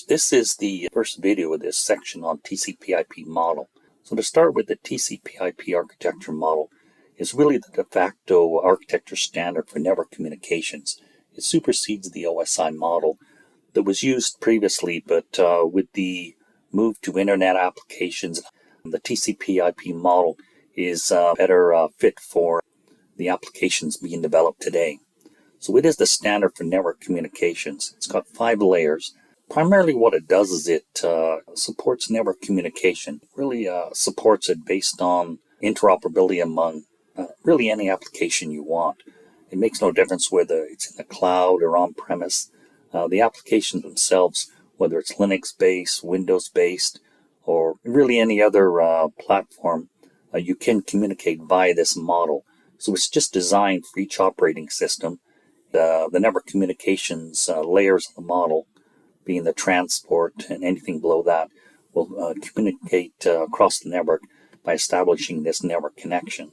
This is the first video of this section on TCP IP model. So to start with, the TCP IP architecture model is really the de facto architecture standard for network communications. It supersedes the OSI model that was used previously, but with the move to internet applications, the TCP IP model is better fit for the applications being developed today. So it is the standard for network communications. It's got 5 layers. Primarily what it does is it supports network communication. It really supports it based on interoperability among really any application you want. It makes no difference whether it's in the cloud or on-premise. The applications themselves, whether it's Linux-based, Windows-based, or really any other platform, you can communicate via this model. So it's just designed for each operating system. The network communications layers of the model, being the transport and anything below that, will communicate across the network by establishing this network connection.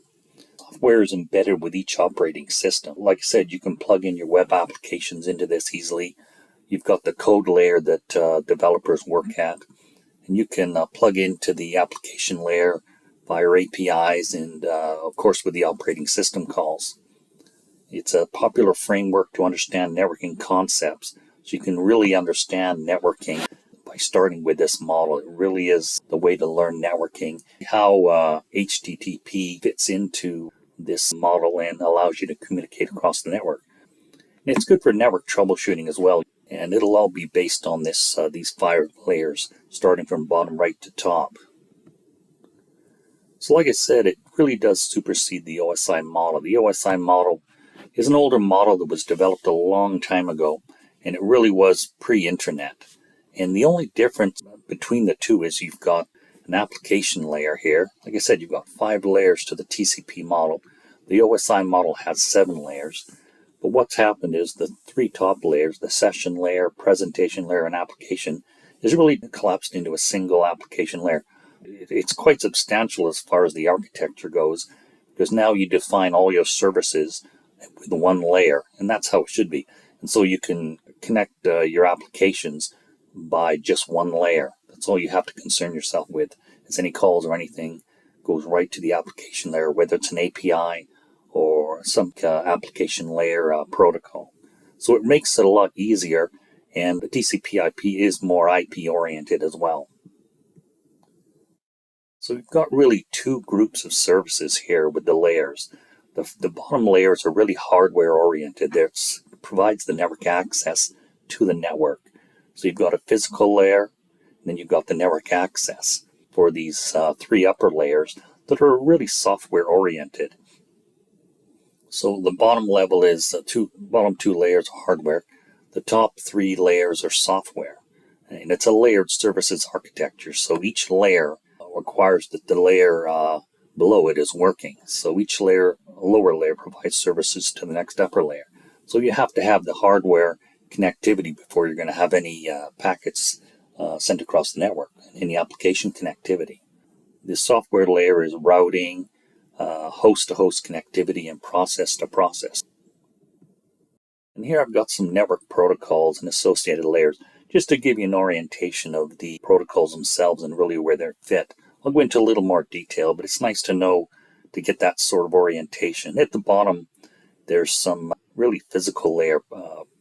Software is embedded with each operating system. Like I said, you can plug in your web applications into this easily. You've got the code layer that developers work at, and you can plug into the application layer via APIs and, of course, with the operating system calls. It's a popular framework to understand networking concepts, so you can really understand networking by starting with this model. It really is the way to learn networking, how HTTP fits into this model and allows you to communicate across the network. And it's good for network troubleshooting as well, and it'll all be based on this these 5 layers, starting from bottom right to top. So like I said, it really does supersede the OSI model. The OSI model is an older model that was developed a long time ago, and it really was pre-internet. And the only difference between the two is you've got an application layer here. Like I said, you've got 5 layers to the TCP model. The OSI model has 7 layers. But what's happened is the 3 top layers, the session layer, presentation layer, and application, is really collapsed into a single application layer. It's quite substantial as far as the architecture goes, because now you define all your services with one layer, and that's how it should be. And so you can connect your applications by just one layer. That's all you have to concern yourself with. As any calls or anything goes right to the application layer, whether it's an API or some application layer protocol. So it makes it a lot easier, and the TCP IP is more IP oriented as well. So we've got really 2 groups of services here with the layers. The bottom layers are really hardware oriented. It provides the network access to the network. So you've got a physical layer, and then you've got the network access for these 3 upper layers that are really software oriented. So the bottom level is bottom 2 layers are hardware. The top 3 layers are software, and it's a layered services architecture. So each layer requires that the layer below it is working. So each layer, lower layer, provides services to the next upper layer. So you have to have the hardware connectivity before you're going to have any packets sent across the network, any application connectivity. The software layer is routing, host-to-host connectivity, and process-to-process. And here I've got some network protocols and associated layers, just to give you an orientation of the protocols themselves and really where they're fit. I'll go into a little more detail, but it's nice to know to get that sort of orientation. At the bottom, there's some really physical layer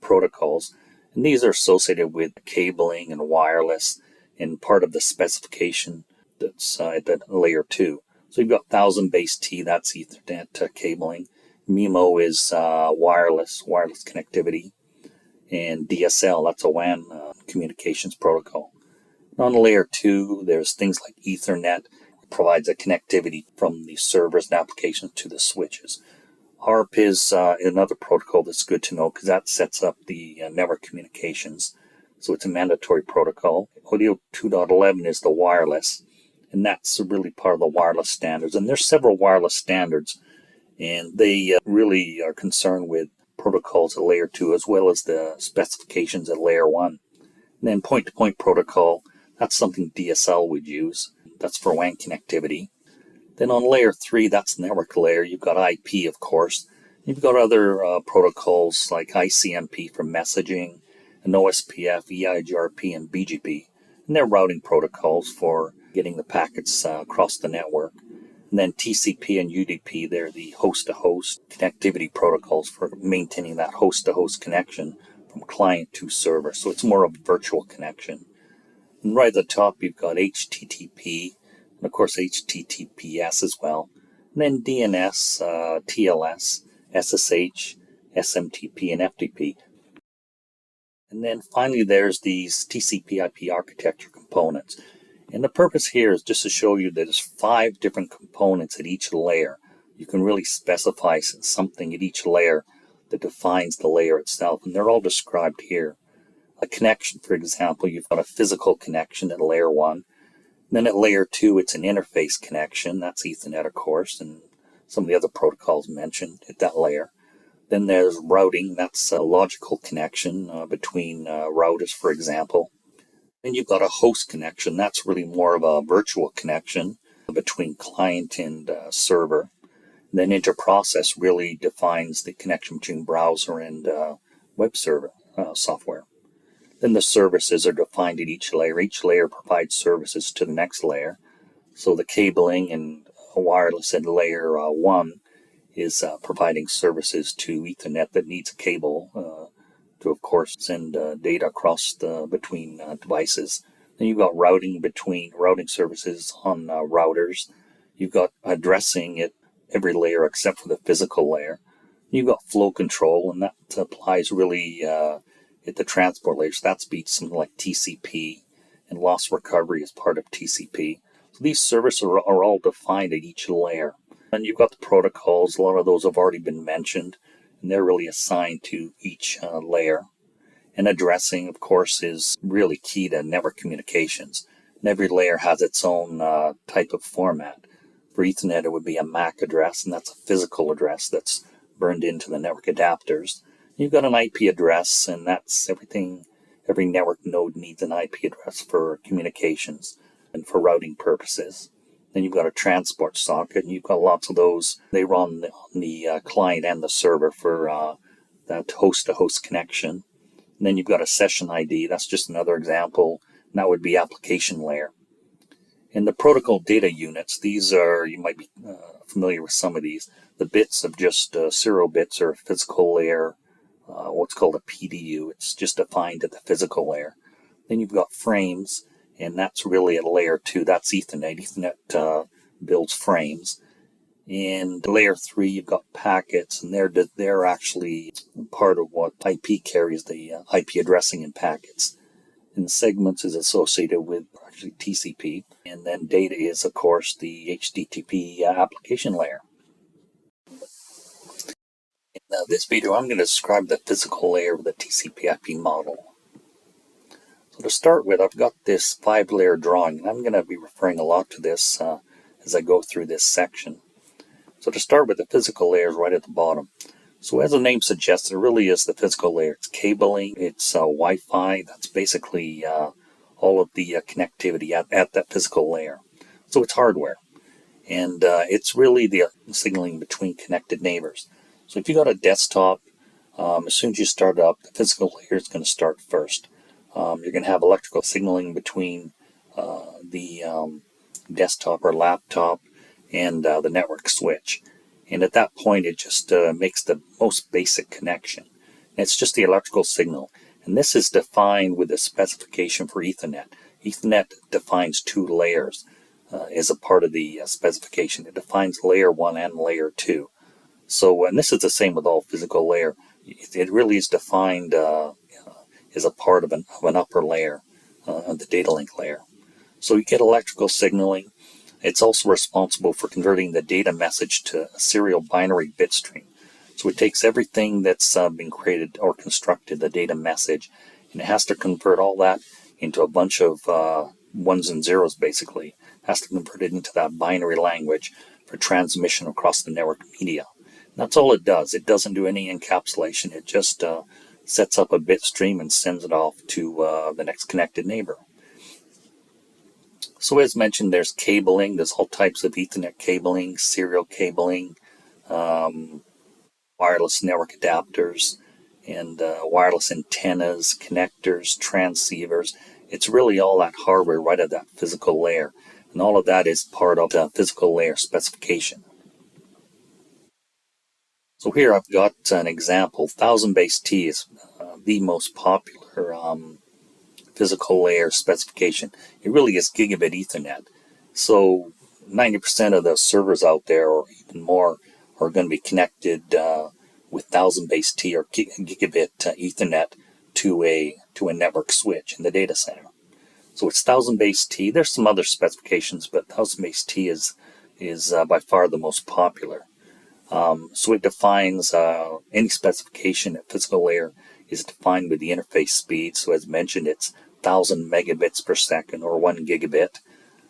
protocols, and these are associated with cabling and wireless and part of the specification that's at that layer 2. So you've got 1000 base T, that's Ethernet cabling. MIMO is wireless connectivity, and DSL, that's a WAN communications protocol. On layer 2, there's things like Ethernet, provides a connectivity from the servers and applications to the switches. ARP is another protocol that's good to know because that sets up the network communications. So it's a mandatory protocol. Audio 2.11 is the wireless, and that's really part of the wireless standards. And there's several wireless standards, and they really are concerned with protocols at layer 2 as well as the specifications at layer 1. And then point-to-point protocol, that's something DSL would use. That's for WAN connectivity. Then on layer 3, that's network layer. You've got IP, of course. You've got other protocols like ICMP for messaging, an OSPF, EIGRP, and BGP. And they're routing protocols for getting the packets across the network. And then TCP and UDP, they're the host-to-host connectivity protocols for maintaining that host-to-host connection from client to server. So it's more of a virtual connection. And right at the top, you've got HTTP, and of course HTTPS as well. And then DNS, TLS, SSH, SMTP, and FTP. And then finally, there's these TCP IP architecture components. And the purpose here is just to show you that there's 5 different components at each layer. You can really specify something at each layer that defines the layer itself, and they're all described here. A connection, for example, you've got a physical connection at layer 1. Then at layer 2, it's an interface connection. That's Ethernet, of course, and some of the other protocols mentioned at that layer. Then there's routing. That's a logical connection between routers, for example. Then you've got a host connection. That's really more of a virtual connection between client and server. And then interprocess really defines the connection between browser and web server software. Then the services are defined at each layer. Each layer provides services to the next layer. So the cabling and wireless at layer 1 is providing services to Ethernet that needs a cable to, of course, send data across between devices. Then you've got routing services on routers. You've got addressing at every layer except for the physical layer. You've got flow control, and that applies really at the transport layer. So that's something like TCP, and loss recovery is part of TCP. So these services are all defined at each layer. And you've got the protocols. A lot of those have already been mentioned, and they're really assigned to each layer. And addressing, of course, is really key to network communications. And every layer has its own type of format. For Ethernet, it would be a MAC address, and that's a physical address that's burned into the network adapters. You've got an IP address, and that's everything. Every network node needs an IP address for communications and for routing purposes. Then you've got a transport socket, and you've got lots of those. They run on the client and the server for that host-to-host connection. And then you've got a session ID. That's just another example. And that would be application layer. And the protocol data units, these are, you might be familiar with some of these. The bits of just serial bits are physical layer, what's called a PDU. It's just defined at the physical layer. Then you've got frames, and that's really at layer 2. That's Ethernet. Ethernet builds frames. And layer 3, you've got packets, and they're actually part of what IP carries, the IP addressing in packets. And segments is associated with actually TCP. And then data is, of course, the HTTP application layer. In this video, I'm going to describe the physical layer of the TCP IP model. So to start with, I've got this 5-layer drawing, and I'm going to be referring a lot to this as I go through this section. So to start with, the physical layer is right at the bottom. So as the name suggests, it really is the physical layer. It's cabling, it's Wi-Fi. That's basically all of the connectivity at that physical layer. So it's hardware. And it's really the signaling between connected neighbors. So if you got a desktop, as soon as you start it up, the physical layer is going to start first. You're going to have electrical signaling between the desktop or laptop and the network switch. And at that point, it just makes the most basic connection. And it's just the electrical signal. And this is defined with a specification for Ethernet. Ethernet defines 2 layers as a part of the specification. It defines layer 1 and layer 2. So, and this is the same with all physical layer. It really is defined as a part of an upper layer, of the data link layer. So you get electrical signaling. It's also responsible for converting the data message to a serial binary bit stream. So it takes everything that's been created or constructed, the data message, and it has to convert all that into a bunch of ones and zeros, basically. It has to convert it into that binary language for transmission across the network media. And that's all it does. It doesn't do any encapsulation. It just sets up a bit stream and sends it off to the next connected neighbor. So as mentioned, there's cabling. There's all types of Ethernet cabling, serial cabling, wireless network adapters, and wireless antennas, connectors, transceivers. It's really all that hardware right at that physical layer. And all of that is part of the physical layer specification. So here I've got an example. 1000 base T is the most popular physical layer specification. It really is gigabit Ethernet. So 90% of the servers out there, or even more, are going to be connected with 1000 base T or gigabit Ethernet to a network switch in the data center. So it's 1000 base T. There's some other specifications, but 1000 base T is by far the most popular. So it defines any specification at physical layer is defined with the interface speed. So as mentioned, it's 1000 megabits per second or 1 gigabit.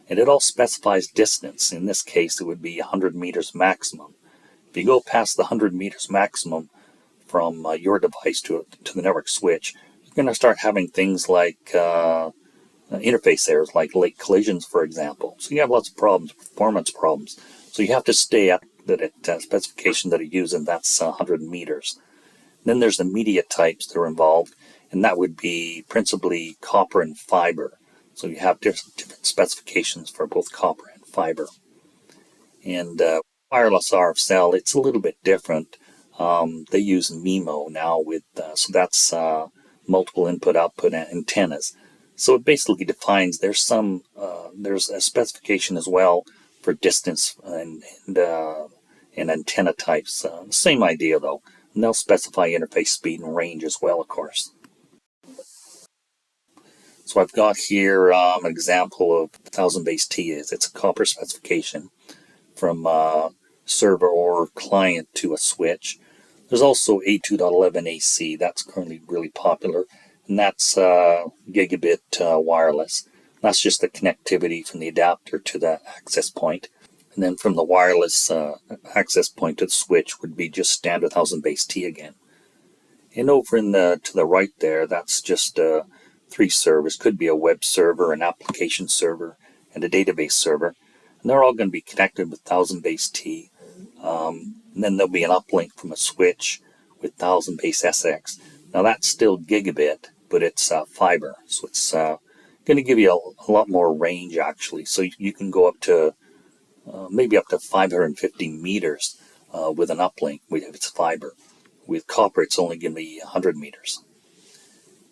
And it all specifies distance. In this case, it would be 100 meters maximum. If you go past the 100 meters maximum from your device to the network switch, you're going to start having things like interface errors, like late collisions, for example. So you have lots of problems, performance problems. So you have to stay at that specification that you use, and that's 100 meters. Then there's the media types that are involved, and that would be principally copper and fiber. So you have different specifications for both copper and fiber. And wireless RF cell, it's a little bit different. They use MIMO now so that's multiple input-output antennas. So it basically defines there's a specification as well for distance and antenna types. Same idea though. And they'll specify interface speed and range as well, of course. So I've got here an example of 1000 base T is. It's a copper specification from server or client to a switch. There's also 82.11 AC. That's currently really popular. And that's gigabit wireless. That's just the connectivity from the adapter to the access point. And then from the wireless access point to the switch would be just standard 1000 base T again. And over to the right there, that's just 3 servers. Could be a web server, an application server, and a database server. And they're all going to be connected with 1000 base T. And then there'll be an uplink from a switch with 1000 base SX. Now that's still gigabit, but it's fiber. So it's going to give you a lot more range actually. So you can go up to maybe up to 550 meters with an uplink if it's fiber. With copper, it's only going to be 100 meters.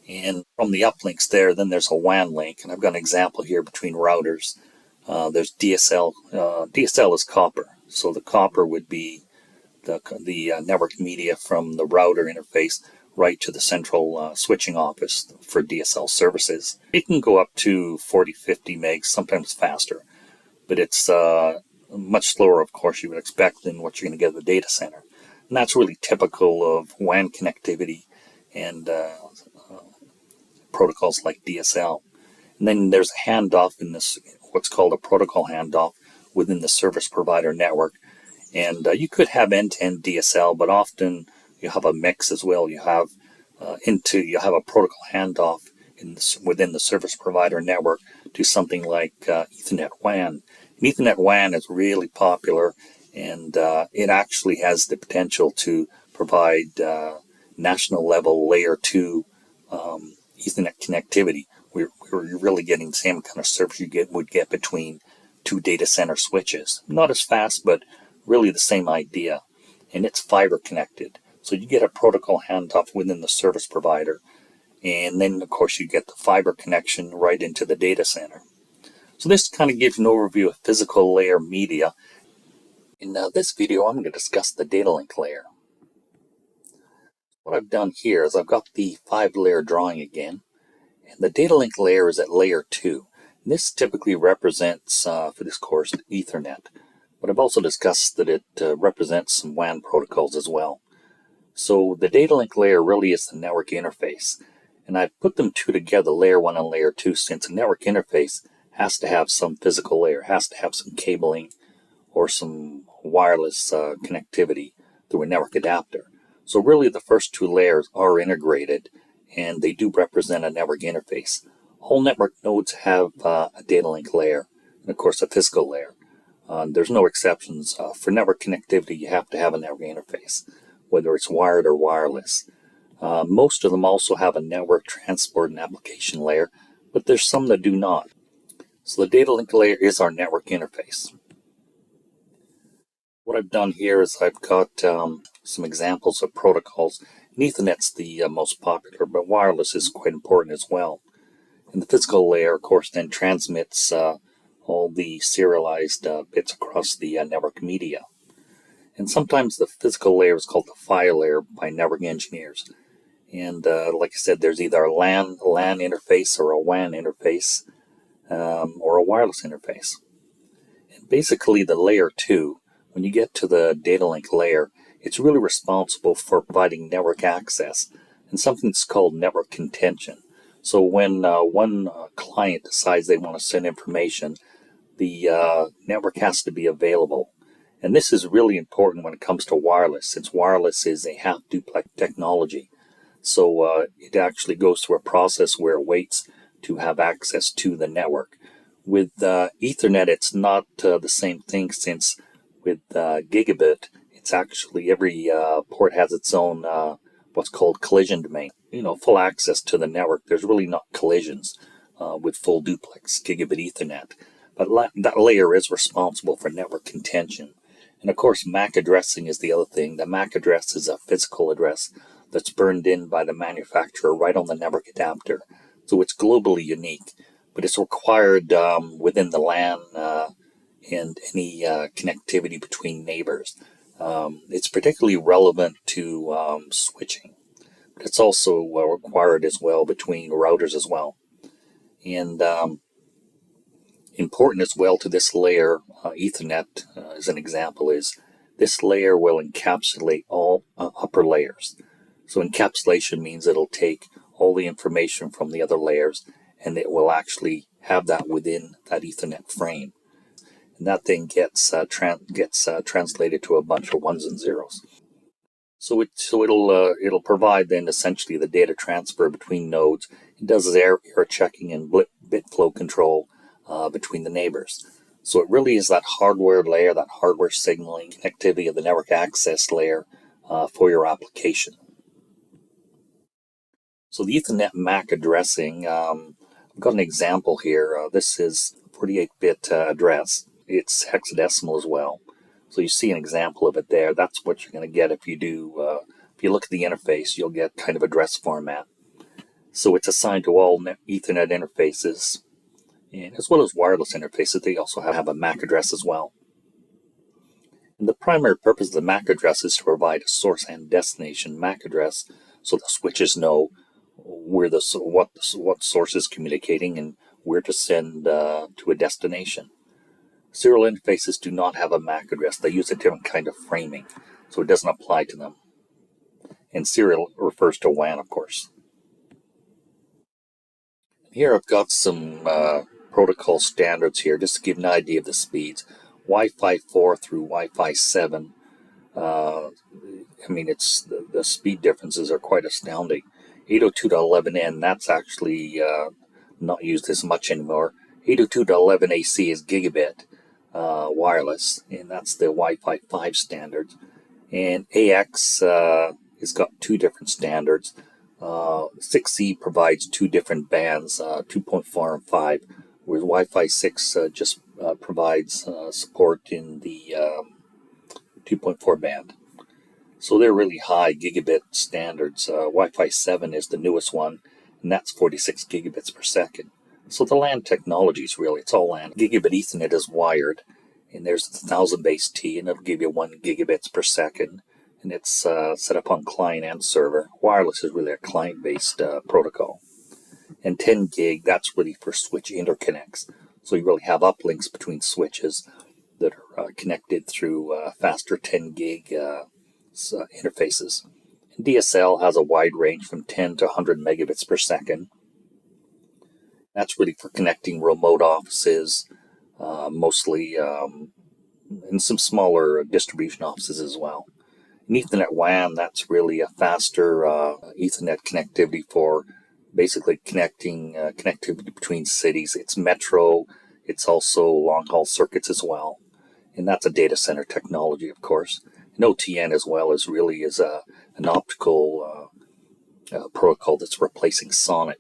And from the uplinks there, then there's a WAN link. And I've got an example here between routers. There's DSL. DSL is copper. So the copper would be the network media from the router interface right to the central switching office for DSL services. It can go up to 40, 50 megs, sometimes faster. But it's much slower, of course, you would expect than what you're going to get at the data center. And that's really typical of WAN connectivity and protocols like DSL. And then there's a handoff in this, what's called a protocol handoff within the service provider network. And you could have end-to-end DSL, but often you have a mix as well. You have a protocol handoff within the service provider network to something like Ethernet WAN. And Ethernet WAN is really popular, and it actually has the potential to provide national level layer 2 Ethernet connectivity. We're really getting the same kind of service you would get between 2 data center switches. Not as fast, but really the same idea. And it's fiber connected. So you get a protocol handoff within the service provider. And then, of course, you get the fiber connection right into the data center. So this kind of gives you an overview of physical layer media. In this video, I'm going to discuss the data link layer. What I've done here is I've got the 5-layer drawing again. And the data link layer is at layer 2. And this typically represents, for this course, Ethernet. But I've also discussed that it represents some WAN protocols as well. So the data link layer really is the network interface. And I've put them two together, layer 1 and layer 2, since a network interface has to have some physical layer, has to have some cabling or some wireless connectivity through a network adapter. So really the first 2 layers are integrated, and they do represent a network interface. All network nodes have a data link layer, and of course a physical layer. There's no exceptions. For network connectivity, you have to have a network interface, whether it's wired or wireless. Most of them also have a network transport and application layer, but there's some that do not. So the data link layer is our network interface. What I've done here is I've got some examples of protocols. And Ethernet's the most popular, but wireless is quite important as well. And the physical layer, of course, then transmits all the serialized bits across the network media. And sometimes the physical layer is called the file layer by network engineers. And like I said, there's either a LAN interface or a WAN interface or a wireless interface. And basically the layer 2, when you get to the data link layer, it's really responsible for providing network access and something that's called network contention. So when one client decides they want to send information, the network has to be available. And this is really important when it comes to wireless, since wireless is a half duplex technology. So it actually goes through a process where it waits to have access to the network. With Ethernet, it's not the same thing, since with gigabit, it's actually every port has its own what's called collision domain. Full access to the network. There's really not collisions with full duplex gigabit Ethernet. But that layer is responsible for network contention. And of course, MAC addressing is the other thing. The MAC address is a physical address that's burned in by the manufacturer right on the network adapter. So it's globally unique, but it's required within the LAN and any connectivity between neighbors. It's particularly relevant to switching, but it's also required as well between routers as well. And important as well to this layer, Ethernet as an example, is this layer will encapsulate all upper layers. So encapsulation means it'll take all the information from the other layers and it will actually have that within that Ethernet frame. And that thing gets translated to a bunch of ones and zeros. So it'll provide then essentially the data transfer between nodes. It does error checking and bit flow control between the neighbors. So it really is that hardware layer, that hardware signaling connectivity of the network access layer for your application. So the Ethernet MAC addressing, I've got an example here. This is 48-bit address. It's hexadecimal as well. So you see an example of it there. That's what you're going to get if you do. If you look at the interface, you'll get kind of address format. So it's assigned to all Ethernet interfaces, and as well as wireless interfaces. They also have a MAC address as well. And the primary purpose of the MAC address is to provide a source and destination MAC address, so the switches know where what source is communicating and where to send to a destination. Serial interfaces do not have a MAC address. They use a different kind of framing, so it doesn't apply to them. And serial refers to WAN, of course. Here I've got some protocol standards here, just to give an idea of the speeds. Wi-Fi 4 through Wi-Fi 7. It's the speed differences are quite astounding. 802.11n, that's actually not used as much anymore. 802.11ac is gigabit wireless, and that's the Wi-Fi 5 standard. And AX has got two different standards. 6E provides two different bands, 2.4 and 5, whereas Wi-Fi 6 just provides support in the 2.4 band. So they're really high gigabit standards. Wi-Fi 7 is the newest one, and that's 46 gigabits per second. So the LAN technology is really, it's all LAN. Gigabit Ethernet is wired, and there's 1000 base T, and it'll give you 1 gigabits per second. And it's set up on client and server. Wireless is really a client-based protocol. And 10 gig, that's really for switch interconnects. So you really have uplinks between switches that are connected through faster 10 gig interfaces. And DSL has a wide range from 10 to 100 megabits per second. That's really for connecting remote offices, mostly, and some smaller distribution offices as well. And Ethernet WAN, that's really a faster Ethernet connectivity for basically connectivity between cities. It's metro, it's also long-haul circuits as well. And that's a data center technology, of course. And OTN as well is an optical protocol that's replacing Sonnet,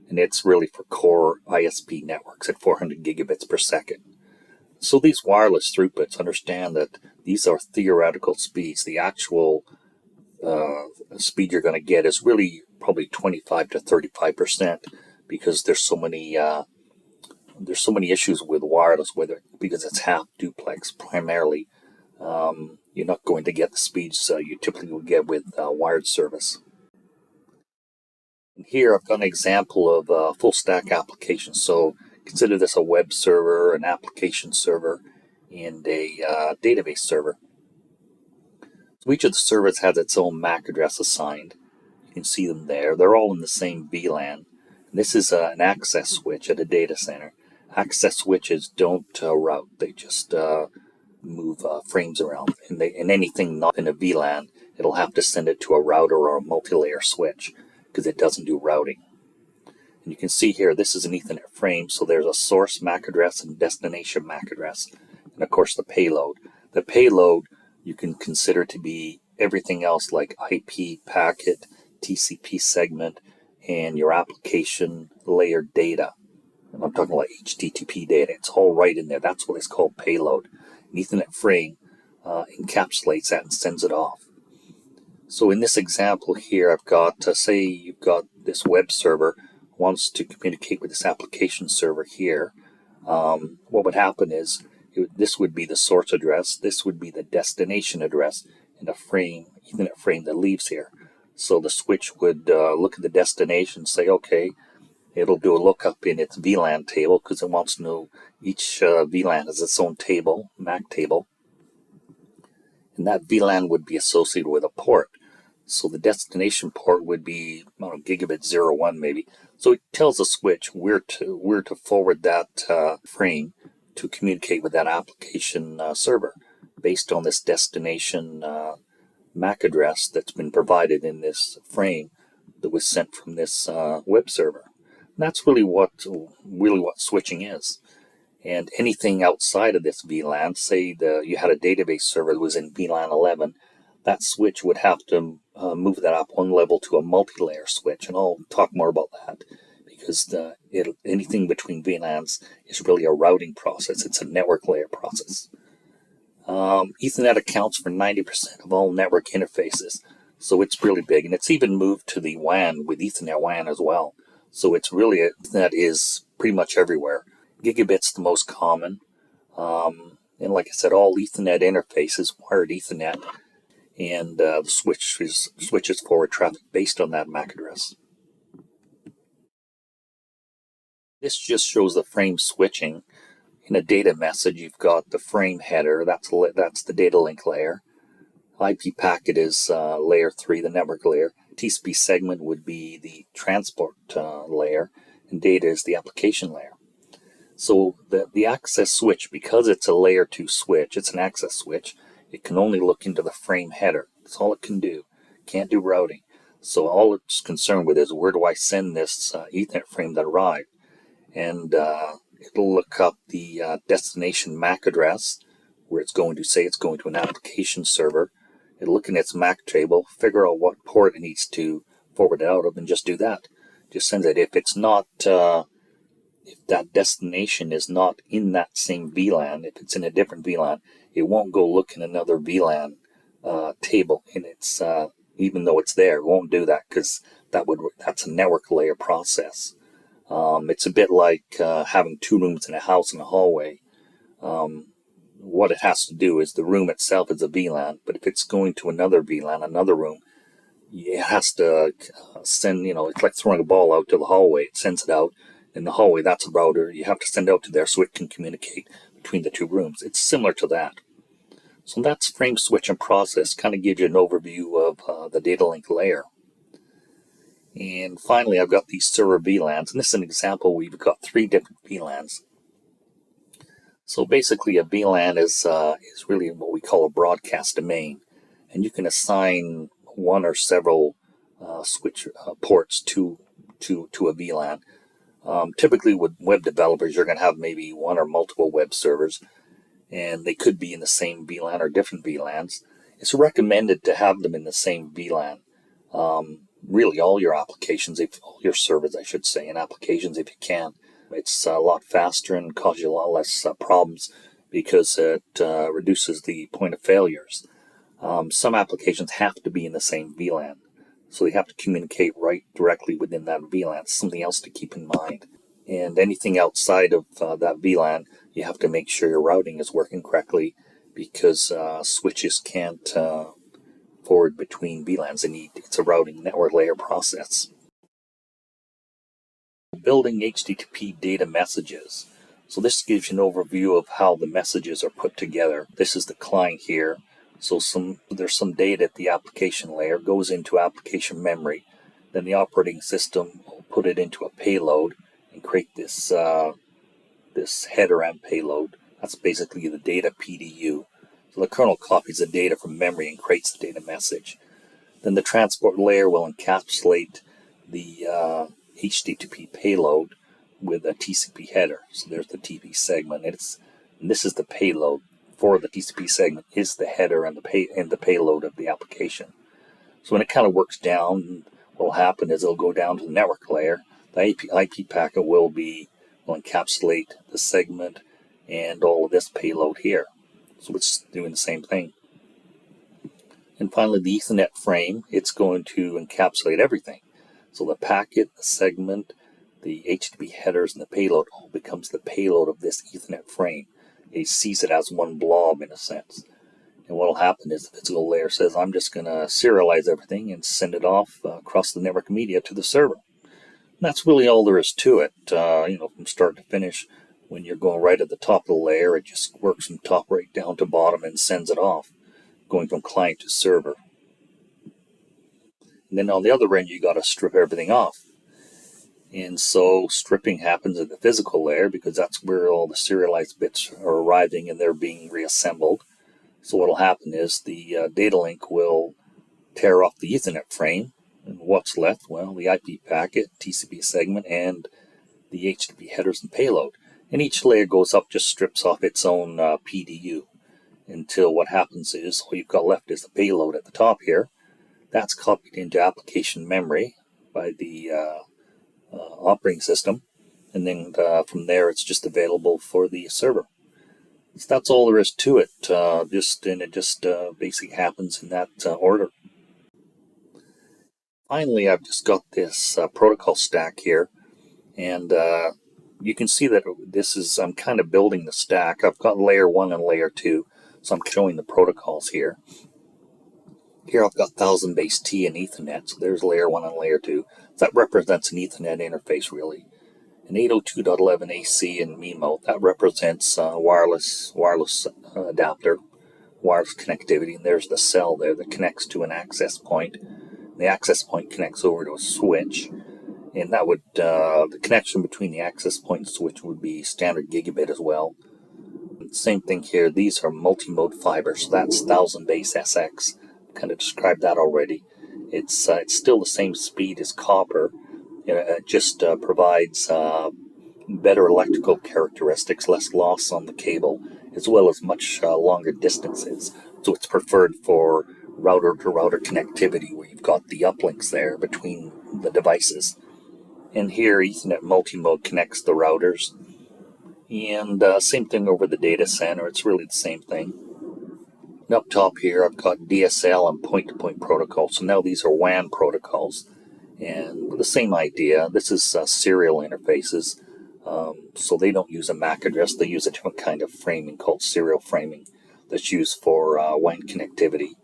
and it's really for core ISP networks at 400 gigabits per second. So these wireless throughputs, understand that these are theoretical speeds. The actual speed you're going to get is really probably 25 to 35%, because there's so many issues with wireless, because it's half duplex primarily. You're not going to get the speeds you typically would get with wired service. And here I've got an example of a full stack application. So consider this a web server, an application server, and a database server. So each of the servers has its own MAC address assigned. You can see them there. They're all in the same VLAN. This is an access switch at a data center. Access switches don't route. They just move frames around. And anything not in a VLAN, it'll have to send it to a router or a multi-layer switch, because it doesn't do routing. And you can see here, this is an Ethernet frame. So there's a source MAC address and destination MAC address. And of course the payload. The payload you can consider to be everything else like IP packet, TCP segment, and your application layer data. And I'm talking like HTTP data. It's all right in there. That's what it's called, payload. An Ethernet frame encapsulates that and sends it off. So in this example here, I've got, say you've got this web server wants to communicate with this application server here. What would happen is, this would be the source address, this would be the destination address, and a frame, Ethernet frame that leaves here. So the switch would look at the destination, say, okay, it'll do a lookup in its VLAN table, because it wants to know each VLAN has its own table, MAC table. And that VLAN would be associated with a port. So the destination port would be, I don't know, gigabit 01 maybe. So it tells the switch where to forward that frame to communicate with that application server based on this destination MAC address that's been provided in this frame that was sent from this web server. And that's really what switching is. And anything outside of this VLAN, say you had a database server that was in VLAN 11, that switch would have to move that up one level to a multi-layer switch. And I'll talk more about that, because anything between VLANs is really a routing process. It's a network layer process. Ethernet accounts for 90% of all network interfaces. So it's really big. And it's even moved to the WAN with Ethernet WAN as well. So it's really, Ethernet is pretty much everywhere. Gigabit's the most common. And like I said, all Ethernet interfaces, wired Ethernet, and the switches forward traffic based on that MAC address. This just shows the frame switching. In a data message, you've got the frame header, that's the data link layer. IP packet is layer 3, the network layer. TCP segment would be the transport layer, and data is the application layer. So the access switch, because it's a layer 2 switch, it's an access switch, it can only look into the frame header. That's all it can do. Can't do routing. So all it's concerned with is, where do I send this Ethernet frame that arrived? And it'll look up the destination MAC address, where it's going to say it's going to an application server. It'll look in its MAC table, figure out what port it needs to forward it out of, and just do that. Just sends it. If it's not, if that destination is not in that same VLAN, if it's in a different VLAN, it won't go look in another VLAN table, and it's even though it's there, it won't do that, because that's a network layer process. It's a bit like having 2 rooms in a house in a hallway. What it has to do is, the room itself is a VLAN, but if it's going to another VLAN, another room, it has to send, it's like throwing a ball out to the hallway. It sends it out. In the hallway, that's a router. You have to send it out to there so it can communicate between the 2 rooms. It's similar to that. So that's frame switch and process. Kind of gives you an overview of the data link layer. And finally, I've got these server VLANs. And this is an example. We've got 3 different VLANs. So basically, a VLAN is really what we call a broadcast domain. And you can assign one or several switch ports to a VLAN. Typically with web developers, you're going to have maybe 1 or multiple web servers, and they could be in the same VLAN or different VLANs. It's recommended to have them in the same VLAN. really all your applications, all your servers, I should say, and applications if you can. It's a lot faster and causes you a lot less problems because it reduces the point of failures. Some applications have to be in the same VLAN, so they have to communicate right directly within that VLAN. It's something else to keep in mind. And anything outside of that VLAN, you have to make sure your routing is working correctly because switches can't forward between VLANs. It's a routing network layer process. Building HTTP data messages. So this gives you an overview of how the messages are put together. This is the client here. So there's some data at the application layer, goes into application memory. Then the operating system will put it into a payload and create this this header and payload. That's basically the data PDU. So the kernel copies the data from memory and creates the data message. Then the transport layer will encapsulate the HTTP payload with a TCP header. So there's the TCP segment. And this is the payload for the TCP segment is the header and the payload of the application. So when it kind of works down, what will happen is it'll go down to the network layer. The IP packet will encapsulate the segment and all of this payload here. So it's doing the same thing. And finally, the Ethernet frame, it's going to encapsulate everything. So the packet, the segment, the HTTP headers, and the payload all becomes the payload of this Ethernet frame. It sees it as one blob in a sense. And what will happen is the physical layer says, I'm just going to serialize everything and send it off across the network media to the server. And that's really all there is to it. From start to finish, when you're going right at the top of the layer, it just works from top right down to bottom and sends it off, going from client to server. And then on the other end, you got to strip everything off. And so stripping happens at the physical layer because that's where all the serialized bits are arriving and they're being reassembled. So what will happen is the data link will tear off the Ethernet frame. And what's left? Well, the IP packet, TCP segment, and the HTTP headers and payload. And each layer goes up, just strips off its own PDU until what happens is all you've got left is the payload at the top here. That's copied into application memory by the operating system, and then from there it's just available for the server. So that's all there is to it. It just basically happens in that order. Finally, I've just got this protocol stack here, and you can see that I'm kind of building the stack. I've got layer 1 and layer 2, so I'm showing the protocols here. Here I've got 1000 base T and Ethernet, so there's layer 1 and layer 2. That represents an Ethernet interface, really. An 802.11 AC and MIMO, that represents wireless adapter, wireless connectivity. And there's the cell there that connects to an access point. The access point connects over to a switch. And that would, the connection between the access point and switch would be standard gigabit as well. Same thing here, these are multi-mode fibers, so that's 1000 base SX. Kind of described that already. It's still the same speed as copper. It just provides better electrical characteristics, less loss on the cable, as well as much longer distances. So it's preferred for router-to-router connectivity, where you've got the uplinks there between the devices. And here, Ethernet multimode connects the routers. And same thing over the data center. It's really the same thing. And up top here, I've got DSL and point-to-point protocols. So now these are WAN protocols. And the same idea. This is serial interfaces. So they don't use a MAC address. They use a different kind of framing called serial framing that's used for WAN connectivity.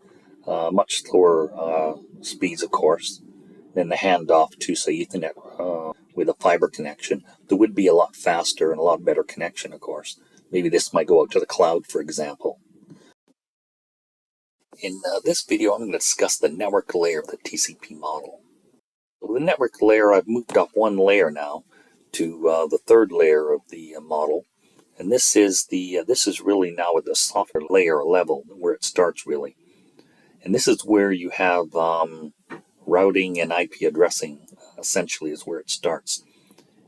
Much slower speeds, of course, than the handoff to, say, Ethernet with a fiber connection. There would be a lot faster and a lot better connection, of course. Maybe this might go out to the cloud, for example. In this video, I'm going to discuss the network layer of the TCP model. So the network layer, I've moved up one layer now to the third layer of the model. And this is really now at the software layer level where it starts, really. And this is where you have routing and IP addressing, essentially, is where it starts.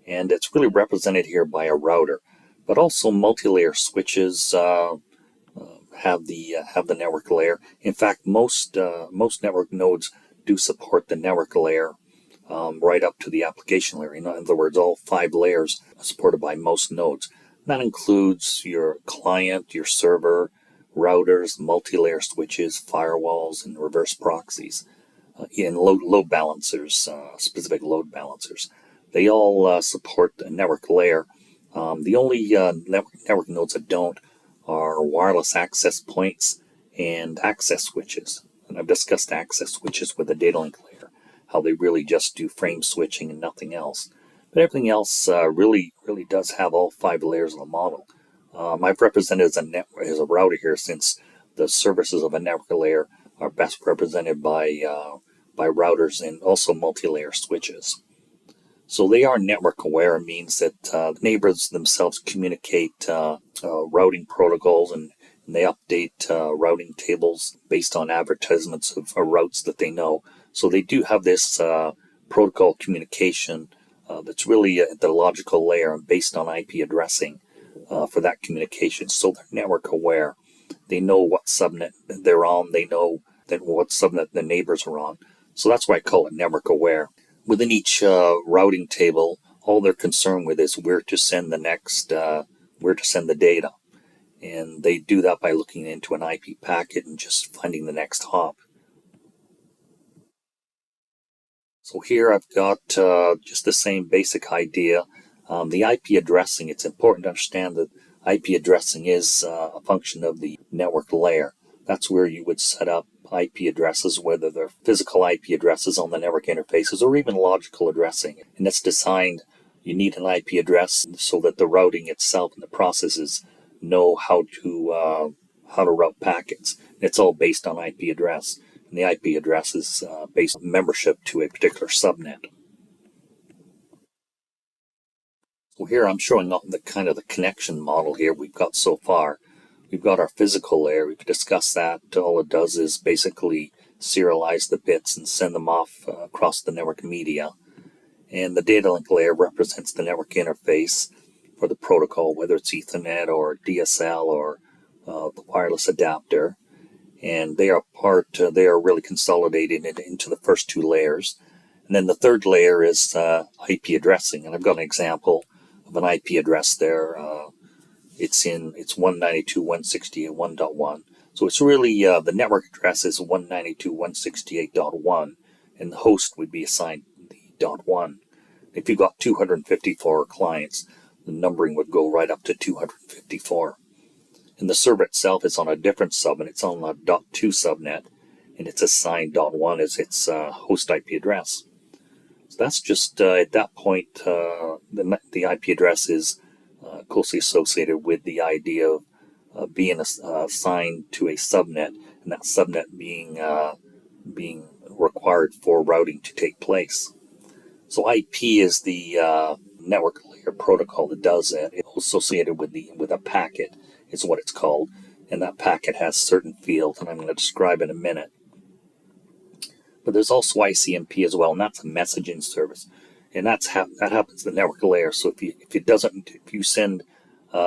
And it's really represented here by a router. But also multi-layer switches have the network layer. In fact, most network nodes do support the network layer right up to the application layer. In other words, all 5 layers are supported by most nodes. That includes your client, your server, routers, multi-layer switches, firewalls, and reverse proxies, and load balancers, specific load balancers. They all support the network layer. The only network nodes that don't are wireless access points and access switches. And I've discussed access switches with the data link layer, how they really just do frame switching and nothing else. But everything else really does have all 5 layers of the model. I've represented as a router here, since the services of a network layer are best represented by routers and also multi-layer switches. So they are network aware, means that neighbors themselves communicate routing protocols, and they update routing tables based on advertisements of routes that they know. So they do have this protocol communication that's really at the logical layer and based on IP addressing for that communication. So they're network aware. They know what subnet they're on. They know that what subnet the neighbors are on. So that's why I call it network aware. Within each routing table, all they're concerned with is where to send the data. And they do that by looking into an IP packet and just finding the next hop. So here I've got just the same basic idea. The IP addressing, it's important to understand that IP addressing is a function of the network layer. That's where you would set up IP addresses, whether they're physical IP addresses on the network interfaces or even logical addressing. And it's designed, you need an IP address so that the routing itself and the processes know how to route packets. It's all based on IP address. And the IP address is based on membership to a particular subnet. So here I'm showing up the kind of the connection model here we've got so far. We've got our physical layer. We've discussed that. All it does is basically serialize the bits and send them off across the network media. And the data link layer represents the network interface for the protocol, whether it's Ethernet or DSL or the wireless adapter. And they are really consolidated into the first 2 layers. And then the third layer is IP addressing. And I've got an example of an IP address there. It's 192.168.1.1. So it's really the network address is 192.168.1, and the host would be assigned the .1. If you've got 254 clients, the numbering would go right up to 254. And the server itself is on a different subnet. It's on a .2 subnet, and it's assigned .1 as its host IP address. So that's just at that point, the IP address is closely associated with the idea of being assigned to a subnet, and that subnet being required for routing to take place. So IP is the network layer protocol that does that. It's associated with a packet is what it's called, and that packet has certain fields, and I'm going to describe in a minute. But there's also ICMP as well, and that's a messaging service, and that happens in the network layer. So if you send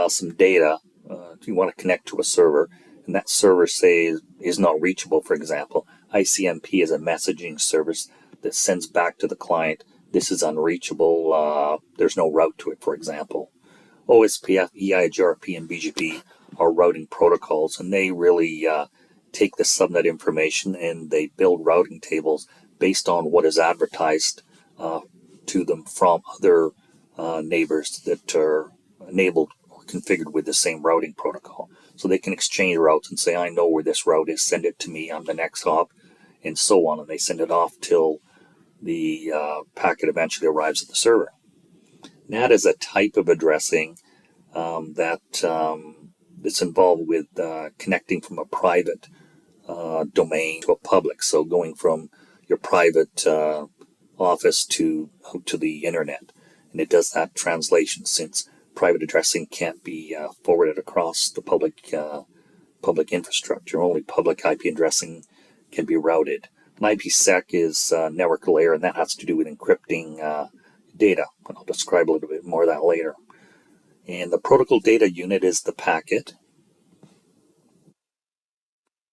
some data, if you want to connect to a server, and that server is not reachable, for example, ICMP is a messaging service that sends back to the client, this is unreachable, there's no route to it, for example. OSPF, EIGRP, and BGP are routing protocols, and they really take the subnet information and they build routing tables based on what is advertised to them from other neighbors that are enabled or configured with the same routing protocol. So they can exchange routes and say, I know where this route is, send it to me, I'm the next hop, and so on. And they send it off till the packet eventually arrives at the server. NAT is a type of addressing that's involved with connecting from a private domain to a public. So going from your private office to the internet, and it does that translation, since private addressing can't be forwarded across the public infrastructure. Only public IP addressing can be routed. An IPsec is network layer, and that has to do with encrypting data, and I'll describe a little bit more of that later. And the protocol data unit is the packet.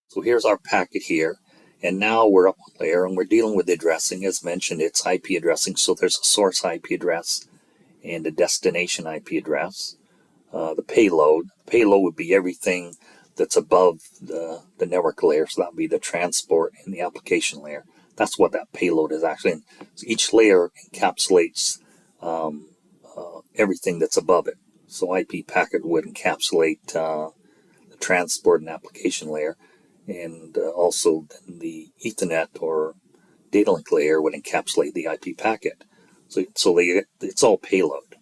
So here's our packet here, And now we're up one layer and we're dealing with the addressing. As mentioned, it's IP addressing. So there's a source IP address and a destination IP address. The payload. The payload would be everything that's above the network layer. So that would be the transport and the application layer. That's what that payload is actually. And so each layer encapsulates everything that's above it. So IP packet would encapsulate the transport and application layer, and also the Ethernet or data link layer would encapsulate the IP packet. So it's all payload.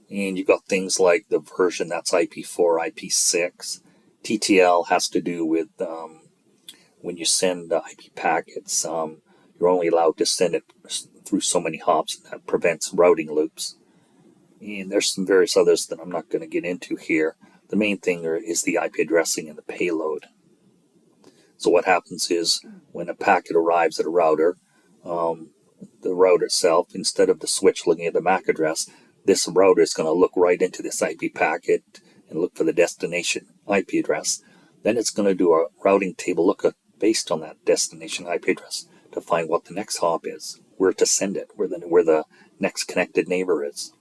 And you've got things like the version, that's IP4, IP6. TTL has to do with when you send IP packets, you're only allowed to send it through so many hops, and that prevents routing loops. And there's some various others that I'm not going to get into here. The main thing is the IP addressing and the payload. So what happens is when a packet arrives at a router, the router itself, instead of the switch looking at the MAC address, this router is going to look right into this IP packet and look for the destination IP address. Then it's going to do a routing table lookup based on that destination IP address to find what the next hop is, where to send it, where the next connected neighbor is.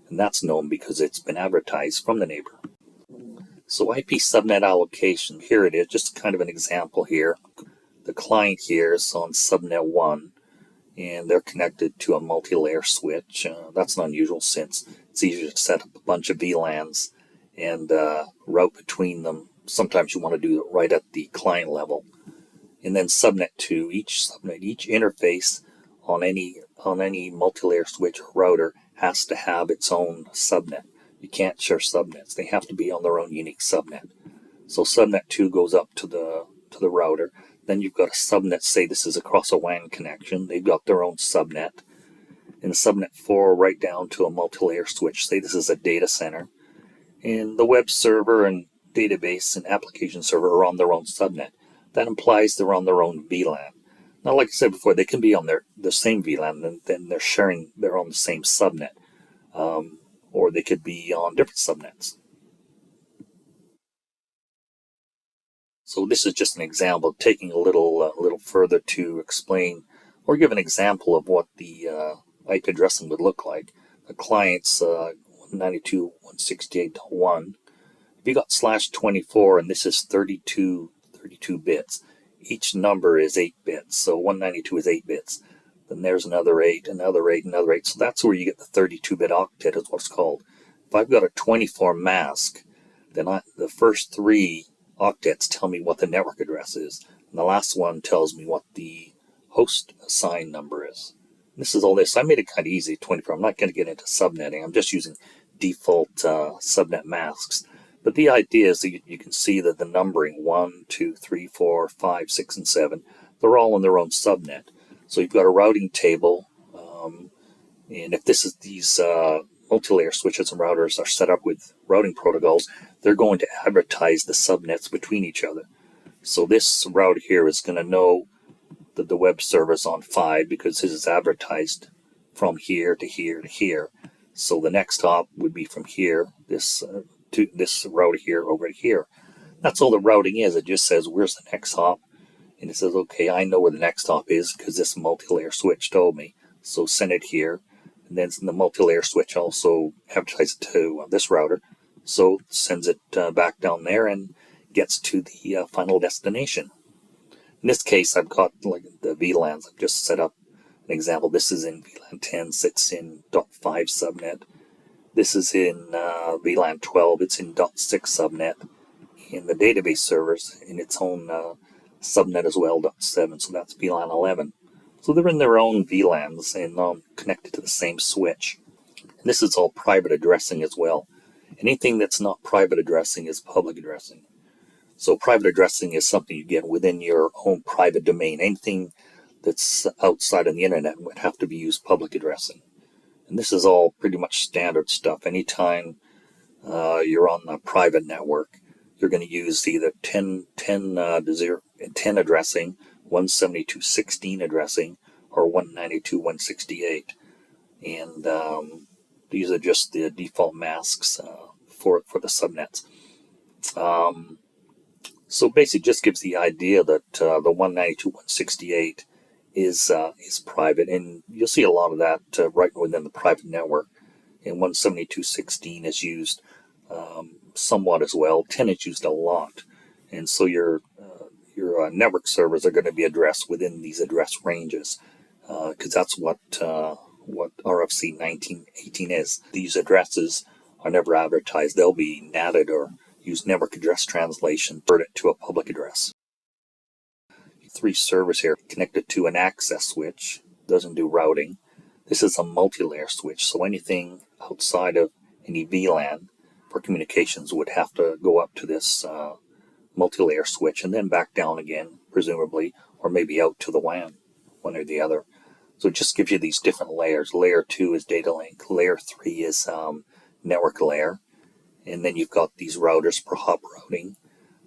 And that's known because it's been advertised from the neighbor. So IP subnet allocation, here it is, just kind of an example here. The client here is on subnet 1, and they're connected to a multi-layer switch. That's not unusual since it's easier to set up a bunch of VLANs and route between them. Sometimes you want to do it right at the client level. And then subnet 2, each interface on any multi-layer switch or router has to have its own subnet. You can't share subnets. They have to be on their own unique subnet. So subnet 2 goes up to the router. Then you've got a subnet, say this is across a WAN connection. They've got their own subnet. And subnet 4 right down to a multi-layer switch. Say this is a data center. And the web server and database and application server are on their own subnet. That implies they're on their own VLAN. Now, like I said before, they can be on the same VLAN, and then they're on the same subnet. Or they could be on different subnets. So this is just an example, taking a little further to explain or give an example of what the IP addressing would look like. The client's 192.168.1. If you got /24 and this is 32 bits, each number is 8 bits. So 192 is 8 bits. Then there's another 8, another 8, another 8. So that's where you get the 32-bit octet is what it's called. If I've got a 24 mask, then the first 3 octets tell me what the network address is. And the last one tells me what the host assigned number is. And this is all this. I made it kind of easy, 24. I'm not going to get into subnetting. I'm just using default subnet masks. But the idea is that you can see that the numbering 1, 2, 3, 4, 5, 6, and 7, they're all in their own subnet. So you've got a routing table, and if these multi-layer switches and routers are set up with routing protocols, they're going to advertise the subnets between each other. So this router here is going to know that the web server is on 5 because this is advertised from here to here to here. So the next hop would be from here, to this router here over to here. That's all the routing is. It just says, where's the next hop? And it says, okay, I know where the next hop is because this multi-layer switch told me. So send it here. And then the multi-layer switch also advertises it to this router. So sends it back down there and gets to the final destination. In this case, I've got like the VLANs. I've just set up an example. This is in VLAN 10, sits in .5 subnet. This is in VLAN 12. It's in .6 subnet. And the database server's in its own subnet as well, .7. So that's VLAN 11. So they're in their own VLANs and connected to the same switch. And this is all private addressing as well. Anything that's not private addressing is public addressing. So private addressing is something you get within your own private domain. Anything that's outside of the internet would have to be used public addressing. And this is all pretty much standard stuff. Anytime you're on a private network, you're going to use either 10 addressing, 172.16 addressing, or 192.168. And these are just the default masks for the subnets. So basically, it just gives the idea that the 192.168 is private, and you'll see a lot of that right within the private network. And 172.16 is used somewhat as well. 10 is used a lot, and so your network servers are going to be addressed within these address ranges, because that's what RFC 1918 is. These addresses are never advertised. They'll be NATed or use network address translation, convert it to a public address. 3 servers here connected to an access switch, doesn't do routing. This is a multi-layer switch, so anything outside of any VLAN for communications would have to go up to this multi-layer switch and then back down again, presumably, or maybe out to the WAN, one or the other. So it just gives you these different layers. Layer 2 is data link. Layer 3 is network layer. And then you've got these routers per hop routing.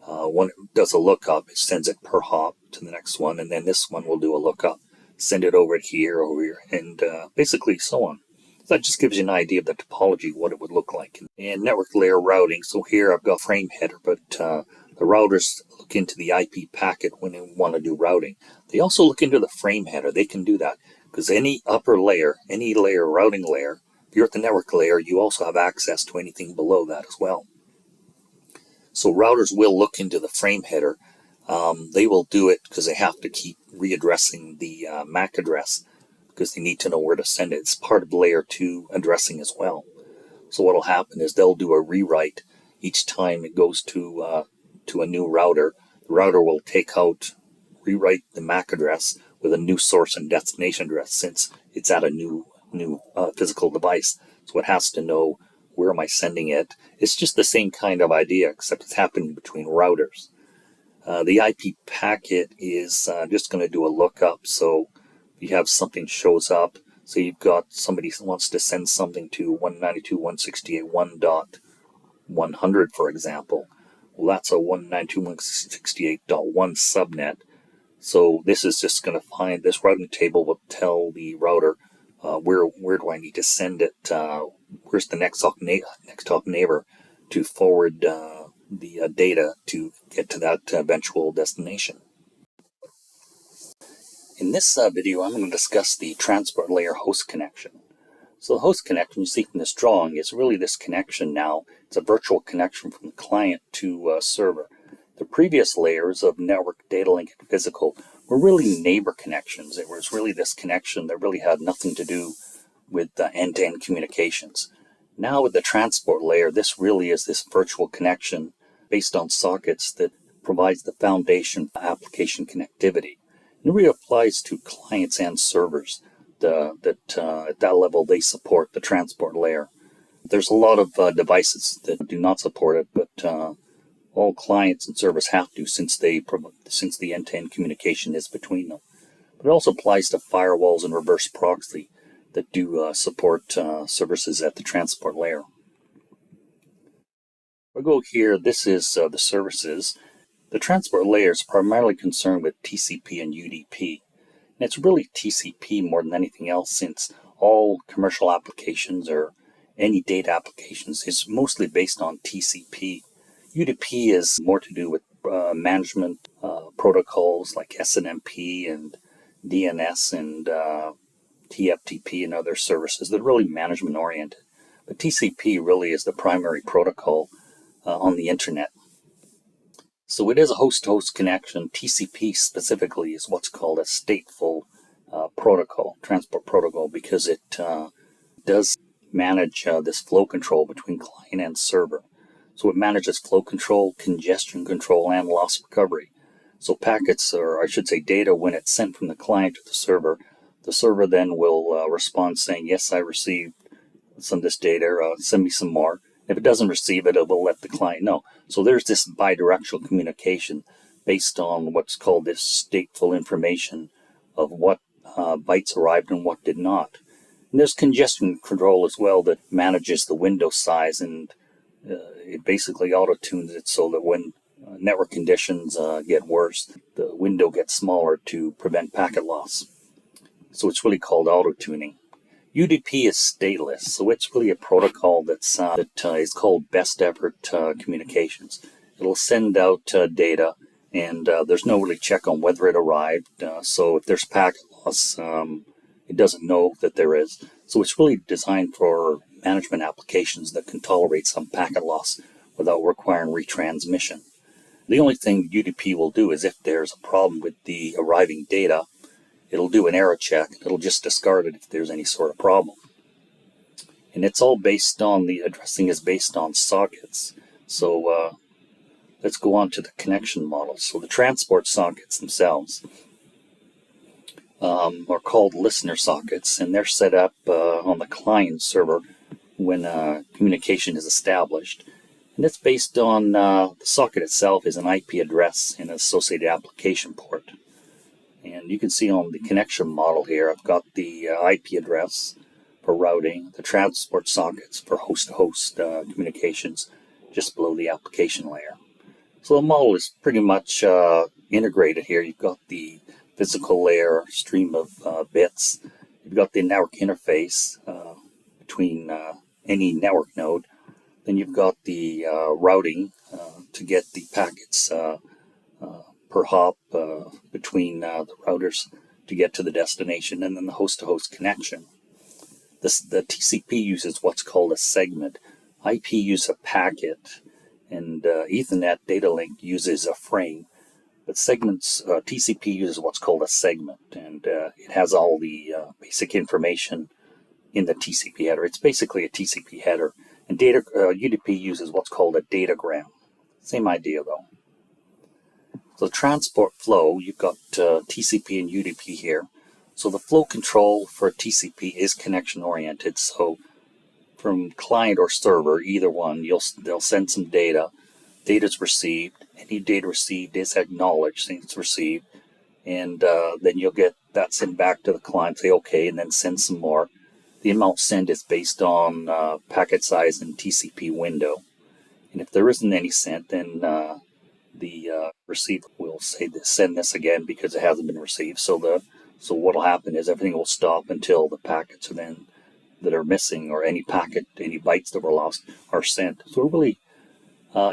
One does a lookup, it sends it per hop to the next one, and then this one will do a lookup, send it over here, and basically so on. So that just gives you an idea of the topology, what it would look like. And network layer routing, so here I've got frame header, but the routers look into the IP packet when they want to do routing. They also look into the frame header. They can do that because any upper layer, any layer, routing layer, if you're at the network layer, you also have access to anything below that as well. So routers will look into the frame header. They will do it because they have to keep readdressing the MAC address because they need to know where to send it. It's part of layer 2 addressing as well. So what will happen is they'll do a rewrite each time it goes to a new router. The router will rewrite the MAC address with a new source and destination address since it's at a new physical device. So it has to know, where am I sending it? It's just the same kind of idea, except it's happening between routers. The IP packet is just going to do a lookup. So if you have something shows up, so you've got somebody who wants to send something to 192.168.1.100, for example. Well, that's a 192.168.1 subnet. So this is just going to find, this routing table will tell the router where do I need to send it, where's the next top neighbor to forward the data to get to that eventual destination. In this video, I'm going to discuss the transport layer host connection. So the host connection you see from this drawing is really this connection now. It's a virtual connection from the client to server. The previous layers of network, data link, and physical were really neighbor connections. It was really this connection that really had nothing to do with end-to-end communications. Now with the transport layer, this really is this virtual connection based on sockets that provides the foundation for application connectivity. And it really applies to clients and servers that at that level they support the transport layer. There's a lot of devices that do not support it, but all clients and servers have to since the end-to-end communication is between them. But it also applies to firewalls and reverse proxy that do support services at the transport layer. I'll go here. This is the services. The transport layer is primarily concerned with TCP and UDP. And it's really TCP more than anything else, since all commercial applications or any data applications is mostly based on TCP. UDP is more to do with management protocols like SNMP and DNS and TFTP and other services that are really management oriented. But TCP really is the primary protocol on the internet. So it is a host-to-host connection. TCP specifically is what's called a stateful protocol, transport protocol, because it does manage this flow control between client and server. So it manages flow control, congestion control, and loss recovery. So packets, or I should say data, when it's sent from the client to the server then will respond saying, yes, I received some of this data, send me some more. If it doesn't receive it, it will let the client know. So there's this bidirectional communication based on what's called this stateful information of what bytes arrived and what did not. And there's congestion control as well that manages the window size, and it basically auto-tunes it so that when network conditions get worse, the window gets smaller to prevent packet loss. So it's really called auto-tuning. UDP is stateless, so it's really a protocol that is called best effort communications. it'll send out data, and there's no really check on whether it arrived. So if there's packet loss, it doesn't know that there is. So it's really designed for management applications that can tolerate some packet loss without requiring retransmission. The only thing UDP will do is if there's a problem with the arriving data, it'll do an error check. It'll just discard it if there's any sort of problem. And it's all based on, the addressing is based on sockets. So let's go on to the connection model. So the transport sockets themselves are called listener sockets, and they're set up on the client server when communication is established. And it's based on the socket itself is an IP address and an associated application port. And you can see on the connection model here, I've got the IP address for routing, the transport sockets for host-to-host communications just below the application layer. So the model is pretty much integrated here. You've got the physical layer, stream of bits. You've got the network interface between any network node. Then you've got the routing to get the packets per hop between the routers to get to the destination, and then the host-to-host connection. The TCP uses what's called a segment. IP uses a packet, and Ethernet data link uses a frame. But segments, TCP uses what's called a segment, and it has all the basic information in the TCP header. It's basically a TCP header. And UDP uses what's called a datagram. Same idea though. So the transport flow, you've got TCP and UDP here. So the flow control for TCP is connection oriented. So from client or server, either one, they'll send some data. Data's received. Any data received is acknowledged, saying it's received. And then you'll get that sent back to the client, say okay, and then send some more. The amount sent is based on packet size and TCP window. And if there isn't any sent, then the receiver will say send this again because it hasn't been received. So what will happen is everything will stop until the packets that are missing, or any bytes that were lost, are sent. So it really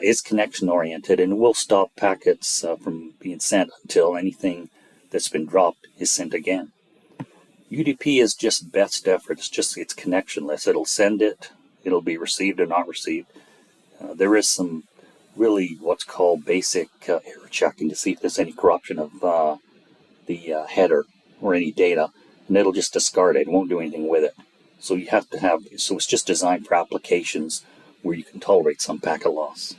is connection oriented, and it will stop packets from being sent until anything that's been dropped is sent again. UDP is just best effort. It's connectionless. It'll send it. It'll be received or not received. There is some really what's called basic error checking to see if there's any corruption of the header or any data, and it'll just discard it. It won't do anything with it. So you have to have. So it's just designed for applications where you can tolerate some packet loss.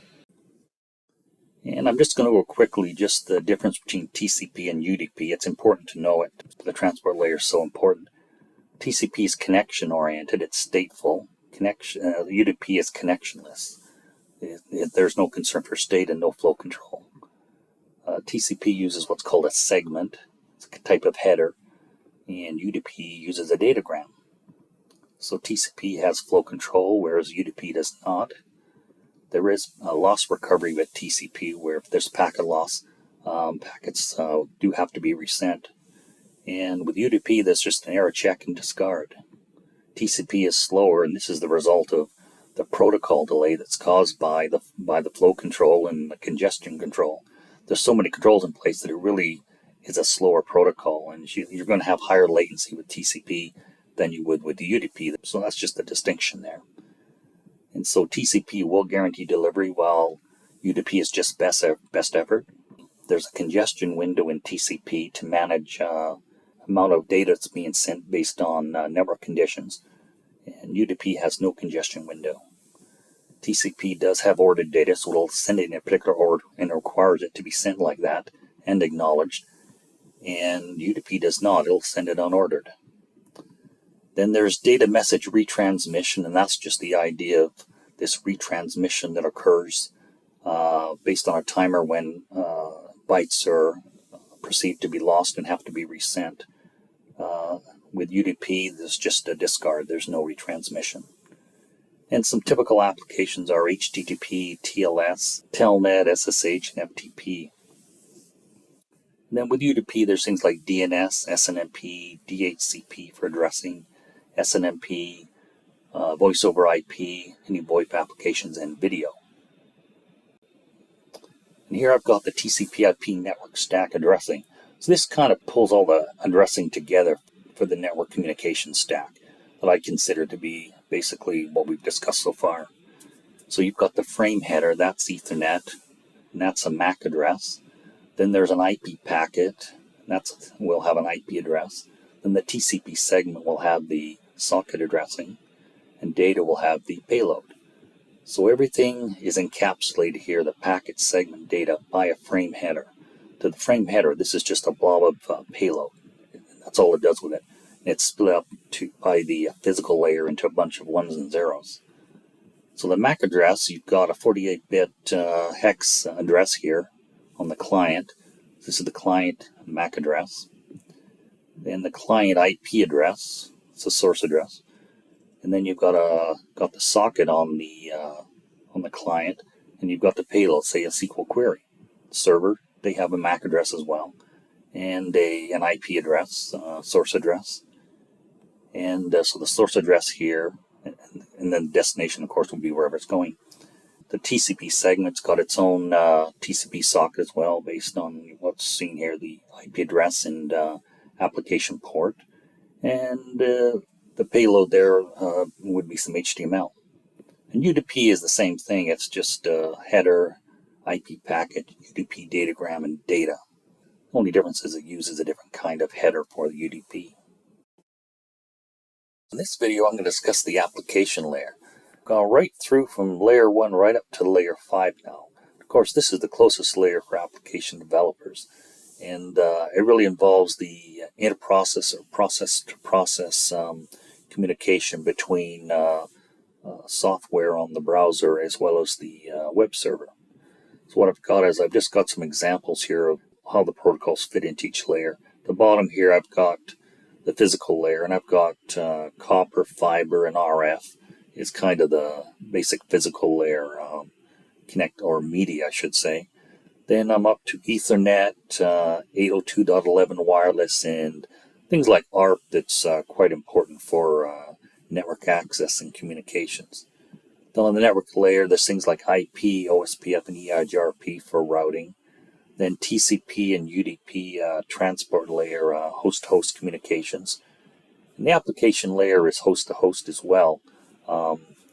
And I'm just going to go quickly just the difference between TCP and UDP. It's important to know it. The transport layer is so important. TCP is connection oriented. It's stateful. UDP is connectionless. There's no concern for state and no flow control. TCP uses what's called a segment. It's a type of header. And UDP uses a datagram. So TCP has flow control, whereas UDP does not. There is a loss recovery with TCP, where if there's packet loss, packets do have to be resent. And with UDP, there's just an error check and discard. TCP is slower, and this is the result of the protocol delay that's caused by the flow control and the congestion control. There's so many controls in place that it really is a slower protocol, and you're going to have higher latency with TCP than you would with the UDP. So that's just the distinction there. And so TCP will guarantee delivery, while UDP is just best effort. There's a congestion window in TCP to manage amount of data that's being sent based on network conditions. And UDP has no congestion window. TCP does have ordered data, so it'll send it in a particular order, and it requires it to be sent like that and acknowledged. And UDP does not. It'll send it unordered. Then there's data message retransmission, and that's just the idea of this retransmission that occurs based on a timer when bytes are perceived to be lost and have to be resent. With UDP, there's just a discard. There's no retransmission. And some typical applications are HTTP, TLS, Telnet, SSH, and FTP. And then with UDP, there's things like DNS, SNMP, DHCP for addressing, SNMP, voice over IP, any VoIP applications, and video. And here I've got the TCP IP network stack addressing. So this kind of pulls all the addressing together for the network communication stack that I consider to be basically what we've discussed so far. So you've got the frame header, that's Ethernet, and that's a MAC address. Then there's an IP packet, will have an IP address. Then the TCP segment will have the socket addressing, and data will have the payload. So everything is encapsulated here, the packet segment data, by a frame header. To the frame header, this is just a blob of payload. That's all it does with it. And it's split up by the physical layer into a bunch of ones and zeros. So the MAC address, you've got a 48-bit hex address here on the client. This is the client MAC address. Then the client IP address, it's a source address. And then you've got the socket on the client, and you've got the payload, say a SQL query. Server, they have a MAC address as well, and an IP address, source address. And so the source address here, and then destination, of course, will be wherever it's going. The TCP segment's got its own TCP socket as well, based on what's seen here, the IP address and application port. And the payload there would be some HTML. And UDP is the same thing. It's just header, IP packet, UDP datagram, and data. The only difference is it uses a different kind of header for the UDP. In this video, I'm going to discuss the application layer. I've gone right through from layer 1 right up to layer 5 now. Of course, this is the closest layer for application developers. And it really involves the inter-process or process-to-process communication between software on the browser as well as the web server. So what I've got is I've just got some examples here of how the protocols fit into each layer. At the bottom here I've got the physical layer, and I've got copper, fiber, and RF is kind of the basic physical layer, media I should say. Then I'm up to Ethernet, 802.11 wireless, and things like ARP that's quite important for network access and communications. Then on the network layer, there's things like IP, OSPF, and EIGRP for routing. Then TCP and UDP transport layer, host-to-host communications. And the application layer is host-to-host as well.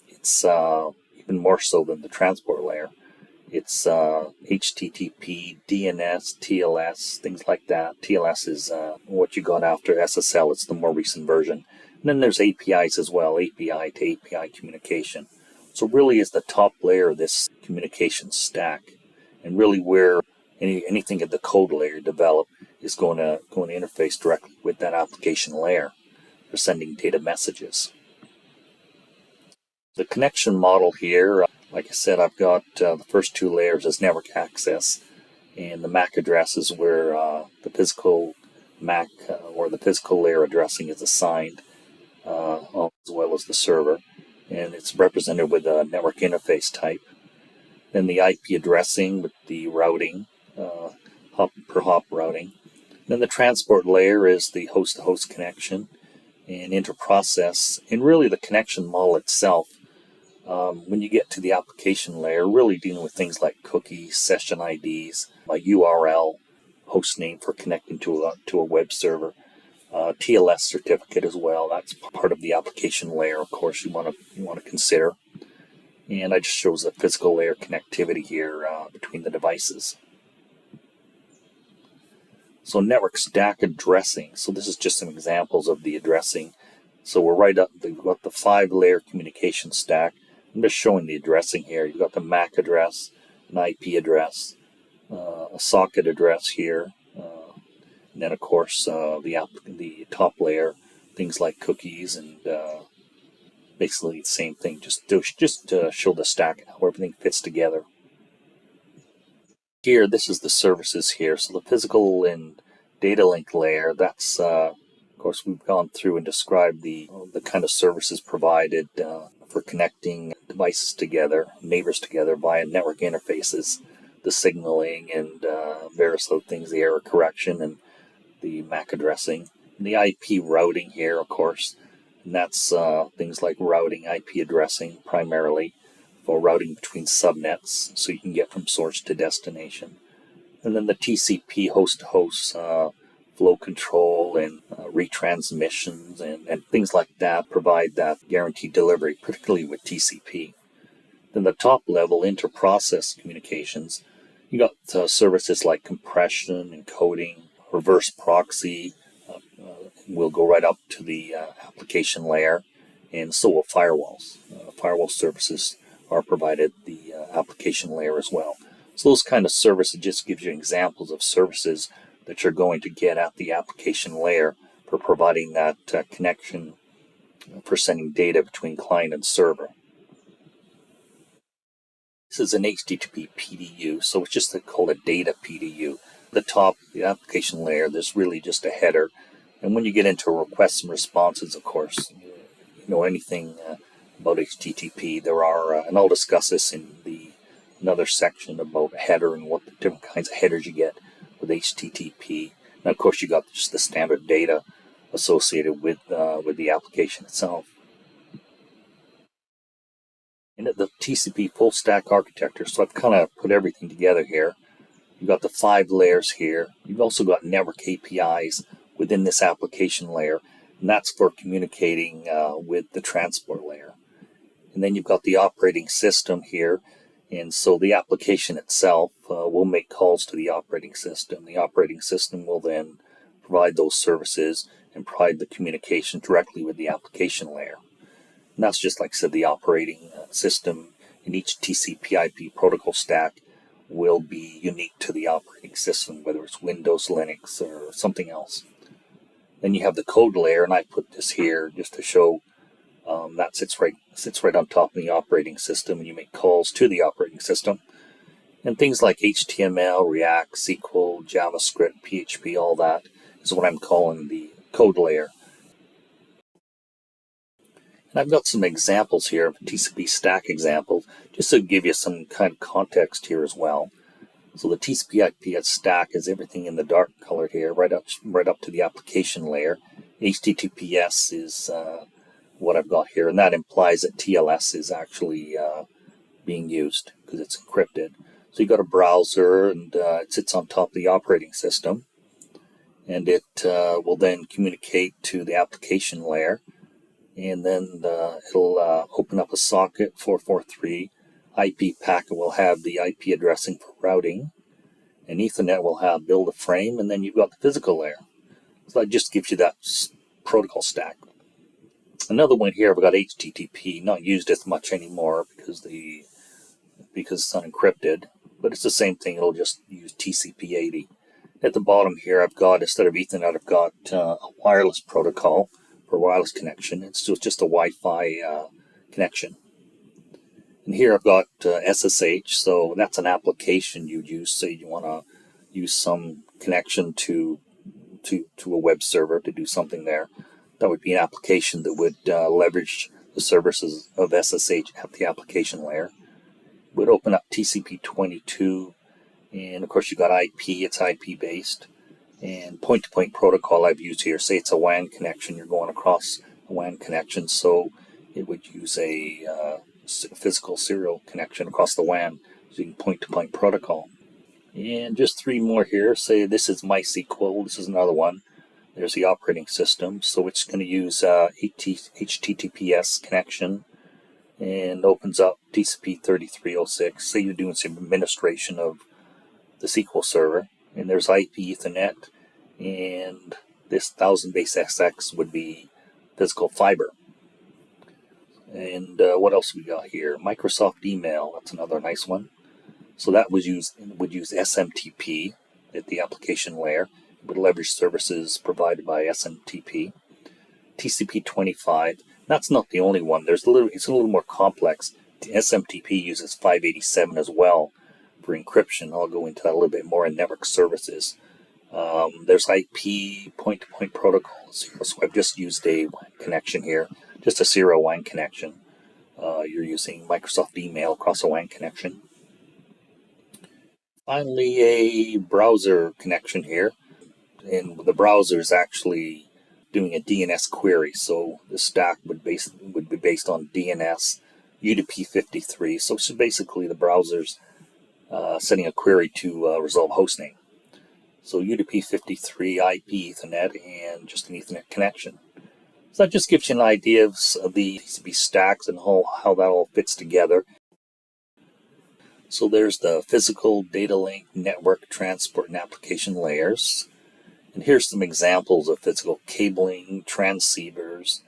It's even more so than the transport layer. It's HTTP, DNS, TLS, things like that. TLS is what you got after SSL. It's the more recent version. And then there's APIs as well, API to API communication. So really is the top layer of this communication stack, and really where anything at the code layer developed is going to interface directly with that application layer for sending data messages. The connection model here, like I said, I've got the first two layers as network access, and the MAC address is where the physical MAC or the physical layer addressing is assigned, as well as the server, and it's represented with a network interface type. Then the IP addressing with the routing, hop per hop routing. Then the transport layer is the host-to-host connection and inter-process, and really the connection model itself. When you get to the application layer, really dealing with things like cookies, session IDs, a URL, host name for connecting to a web server, TLS certificate as well. That's part of the application layer, of course, you want to consider. And I just shows the physical layer connectivity here between the devices. So network stack addressing. So this is just some examples of the addressing. So we're right up, we've got the 5-layer communication stack. I'm just showing the addressing here. You've got the MAC address, an IP address, a socket address here, and then of course the top layer, things like cookies, and basically the same thing. Just to show the stack, how everything fits together. Here, this is the services here. So the physical and data link layer. That's of course we've gone through and described the kind of services provided for connecting devices together, neighbors together via network interfaces, the signaling and various other things, the error correction and the MAC addressing, and the IP routing here, of course, and that's things like routing, IP addressing primarily, for routing between subnets, so you can get from source to destination. And then the TCP host-to-host flow control and retransmissions and things like that provide that guaranteed delivery, particularly with TCP. Then the top level, inter-process communications, you got services like compression, encoding, reverse proxy, will go right up to the application layer, and so will firewalls. Firewall services are provided the application layer as well. So those kind of services just gives you examples of services that you're going to get at the application layer for providing that connection for sending data between client and server. This is an HTTP PDU, so it's just called a data PDU. The top, the application layer, there's really just a header. And when you get into requests and responses, of course, you know anything about HTTP, there are, and I'll discuss this in another section about header and what the different kinds of headers you get with HTTP. And of course, you got just the standard data associated with the application itself. And the TCP full stack architecture, so I've kind of put everything together here. You've got the 5 layers here. You've also got network APIs within this application layer, and that's for communicating with the transport layer. And then you've got the operating system here, and so the application itself will make calls to the operating system. The operating system will then provide those services and provide the communication directly with the application layer. And that's just like I said, the operating system in each TCP IP protocol stack will be unique to the operating system, whether it's Windows, Linux, or something else. Then you have the code layer, and I put this here just to show that sits right on top of the operating system, and you make calls to the operating system. And things like HTML, React, SQL, JavaScript, PHP, all that is what I'm calling the code layer. And I've got some examples here, TCP stack examples, just to give you some kind of context here as well. So the TCP IP stack is everything in the dark color here, right up to the application layer. HTTPS is what I've got here, and that implies that TLS is actually being used because it's encrypted. So you've got a browser, and it sits on top of the operating system, and it will then communicate to the application layer. And then it'll open up a socket 443. IP packet will have the IP addressing for routing, and Ethernet will have build a frame, and then you've got the physical layer. So that just gives you that protocol stack. Another one here, I've got HTTP, not used as much anymore because it's unencrypted, but it's the same thing. It'll just use TCP 80. At the bottom here, I've got, instead of Ethernet, I've got a wireless protocol for wireless connection. It's just a Wi-Fi connection. And here I've got SSH, so that's an application you'd use. Say you want to use some connection to a web server to do something there. That would be an application that would leverage the services of SSH at the application layer. It would open up TCP 22, and of course you've got IP, it's IP based. And point-to-point protocol I've used here, say it's a WAN connection, you're going across a WAN connection, so it would use a physical serial connection across the WAN using point-to-point protocol. And just 3 more here. Say this is MySQL, this is another one. There's the operating system, so it's going to use HTTPS connection and opens up TCP 3306. Say you're doing some administration of the SQL server, and there's IP Ethernet, and this 1000 base XX would be physical fiber. And what else we got here? Microsoft email, that's another nice one. So that would use SMTP at the application layer. It would leverage services provided by SMTP. TCP 25, that's not the only one. It's a little more complex. The SMTP uses 587 as well for encryption. I'll go into that a little bit more in network services. There's IP point-to-point protocols here. So I've just used a WAN connection here, just a serial WAN connection. You're using Microsoft email across a WAN connection. Finally, a browser connection here. And the browser is actually doing a DNS query. So the stack would be based on DNS UDP 53. So it's basically the browser's sending a query to resolve hostname. So UDP 53, IP, Ethernet, and just an Ethernet connection. So that just gives you an idea of the TCP stacks and how that all fits together. So there's the physical data link, network, transport, and application layers. And here's some examples of physical cabling, transceivers,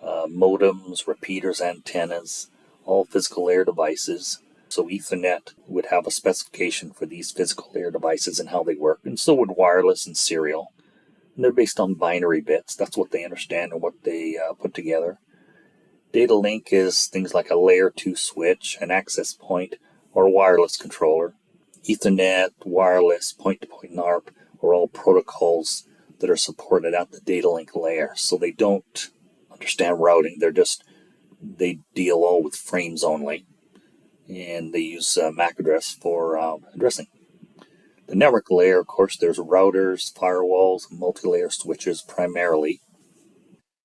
modems, repeaters, antennas, all physical layer devices. So Ethernet would have a specification for these physical layer devices and how they work, and so would wireless and serial. And they're based on binary bits. That's what they understand and what they put together. Data link is things like a layer 2 switch, an access point, or a wireless controller. Ethernet, wireless, point-to-point NARP are all protocols that are supported at the data link layer. So they don't understand routing. They deal all with frames only, and they use MAC address for addressing. The network layer, of course, there's routers, firewalls, multi-layer switches primarily,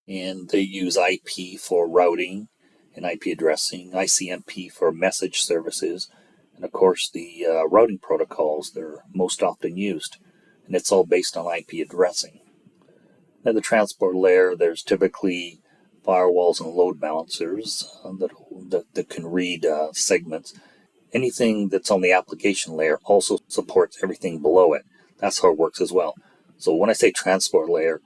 and they use IP for routing and IP addressing, ICMP for message services, and of course the routing protocols that are most often used, and it's all based on IP addressing. Then the transport layer, there's typically firewalls and load balancers that can read segments. Anything that's on the application layer also supports everything below it. That's how it works as well. So when I say transport layer,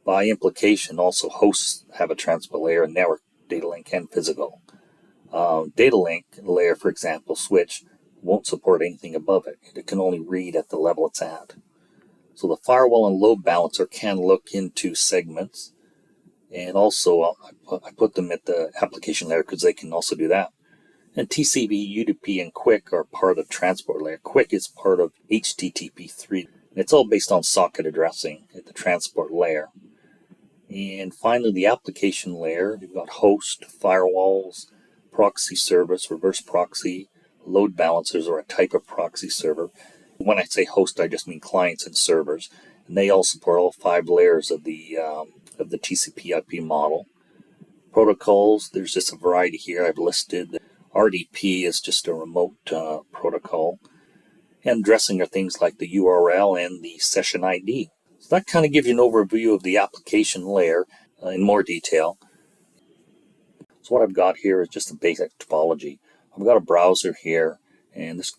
by implication, also hosts have a transport layer, and network, data link, and physical. Data link layer, for example, switch, won't support anything above it. It can only read at the level it's at. So the firewall and load balancer can look into segments, and also I put them at the application layer because they can also do that. And TCP, UDP, and QUIC are part of transport layer. QUIC is part of HTTP3. And it's all based on socket addressing at the transport layer. And finally, the application layer, you've got host, firewalls, proxy service, reverse proxy, load balancers, or a type of proxy server. When I say host, I just mean clients and servers. And they all support all 5 layers of the TCP IP model. Protocols, there's just a variety here I've listed. RDP is just a remote protocol. And addressing are things like the URL and the session ID. So that kind of gives you an overview of the application layer in more detail. So what I've got here is just a basic topology. I've got a browser here, and this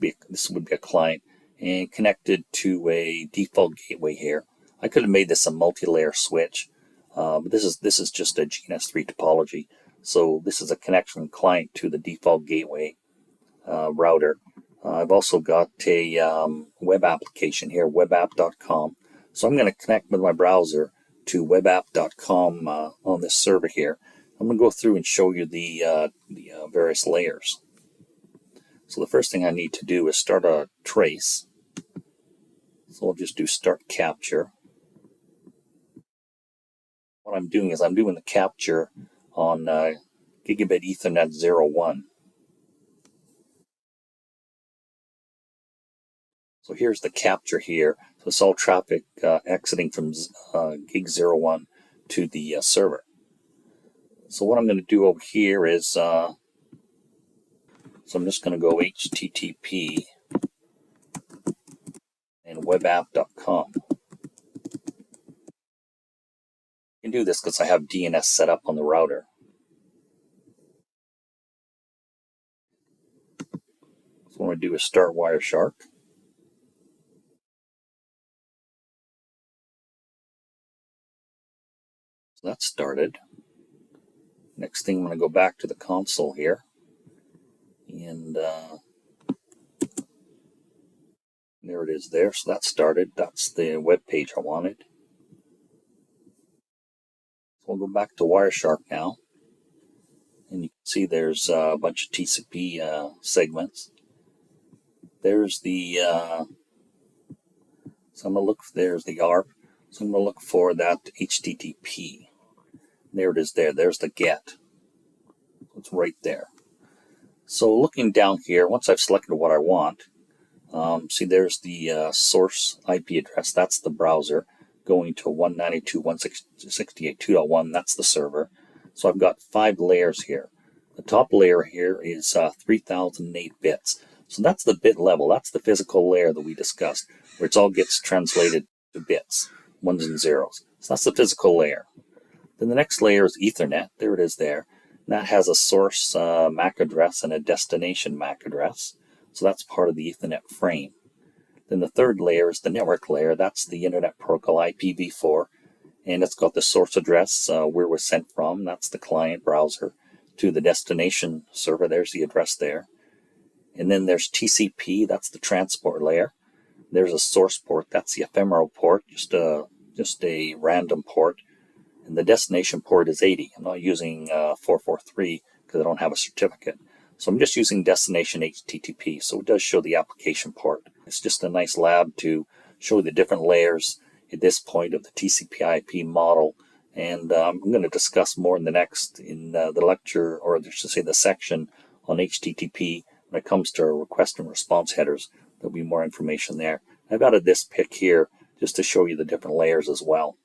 would be a client, and connected to a default gateway here. I could have made this a multi-layer switch, but this is just a GNS3 topology. So this is a connection client to the default gateway router. I've also got a web application here, webapp.com. So I'm going to connect with my browser to webapp.com on this server here. I'm going to go through and show you the various layers. So the first thing I need to do is start a trace. So I'll just do start capture. What I'm doing is I'm doing the capture on Gigabit Ethernet 01. So here's the capture here. So it's all traffic exiting from Gig 01 to the server. So what I'm going to do over here is, so I'm just going to go HTTP and webapp.com. I can do this because I have DNS set up on the router. So what I'm going to do is start Wireshark. So that's started. Next thing, I'm going to go back to the console here. And there it is there. So that started. That's the web page I wanted. So we'll go back to Wireshark now. And you can see there's a bunch of TCP segments. There's the, so I'm going to look, there's the ARP. So I'm going to look for that HTTP. There it is there. There's the GET. It's right there. So looking down here, once I've selected what I want, see there's the source IP address. That's the browser going to 192.168.2.1. That's the server. So I've got 5 layers here. The top layer here is 3008 bits. So that's the bit level. That's the physical layer that we discussed, where it all gets translated to bits, ones and zeros. So that's the physical layer. Then the next layer is Ethernet. There it is there. And that has a source MAC address and a destination MAC address. So that's part of the Ethernet frame. Then the third layer is the network layer. That's the Internet Protocol IPv4. And it's got the source address where it was sent from. That's the client browser to the destination server. There's the address there. And then there's TCP. That's the transport layer. There's a source port. That's the ephemeral port, just a random port. And the destination port is 80. I'm not using 443 because I don't have a certificate. So I'm just using destination HTTP. So it does show the application port. It's just a nice lab to show the different layers at this point of the TCP IP model. And I'm going to discuss more in the lecture, or I should say the section on HTTP when it comes to request and response headers. There'll be more information there. I've added this pic here just to show you the different layers as well.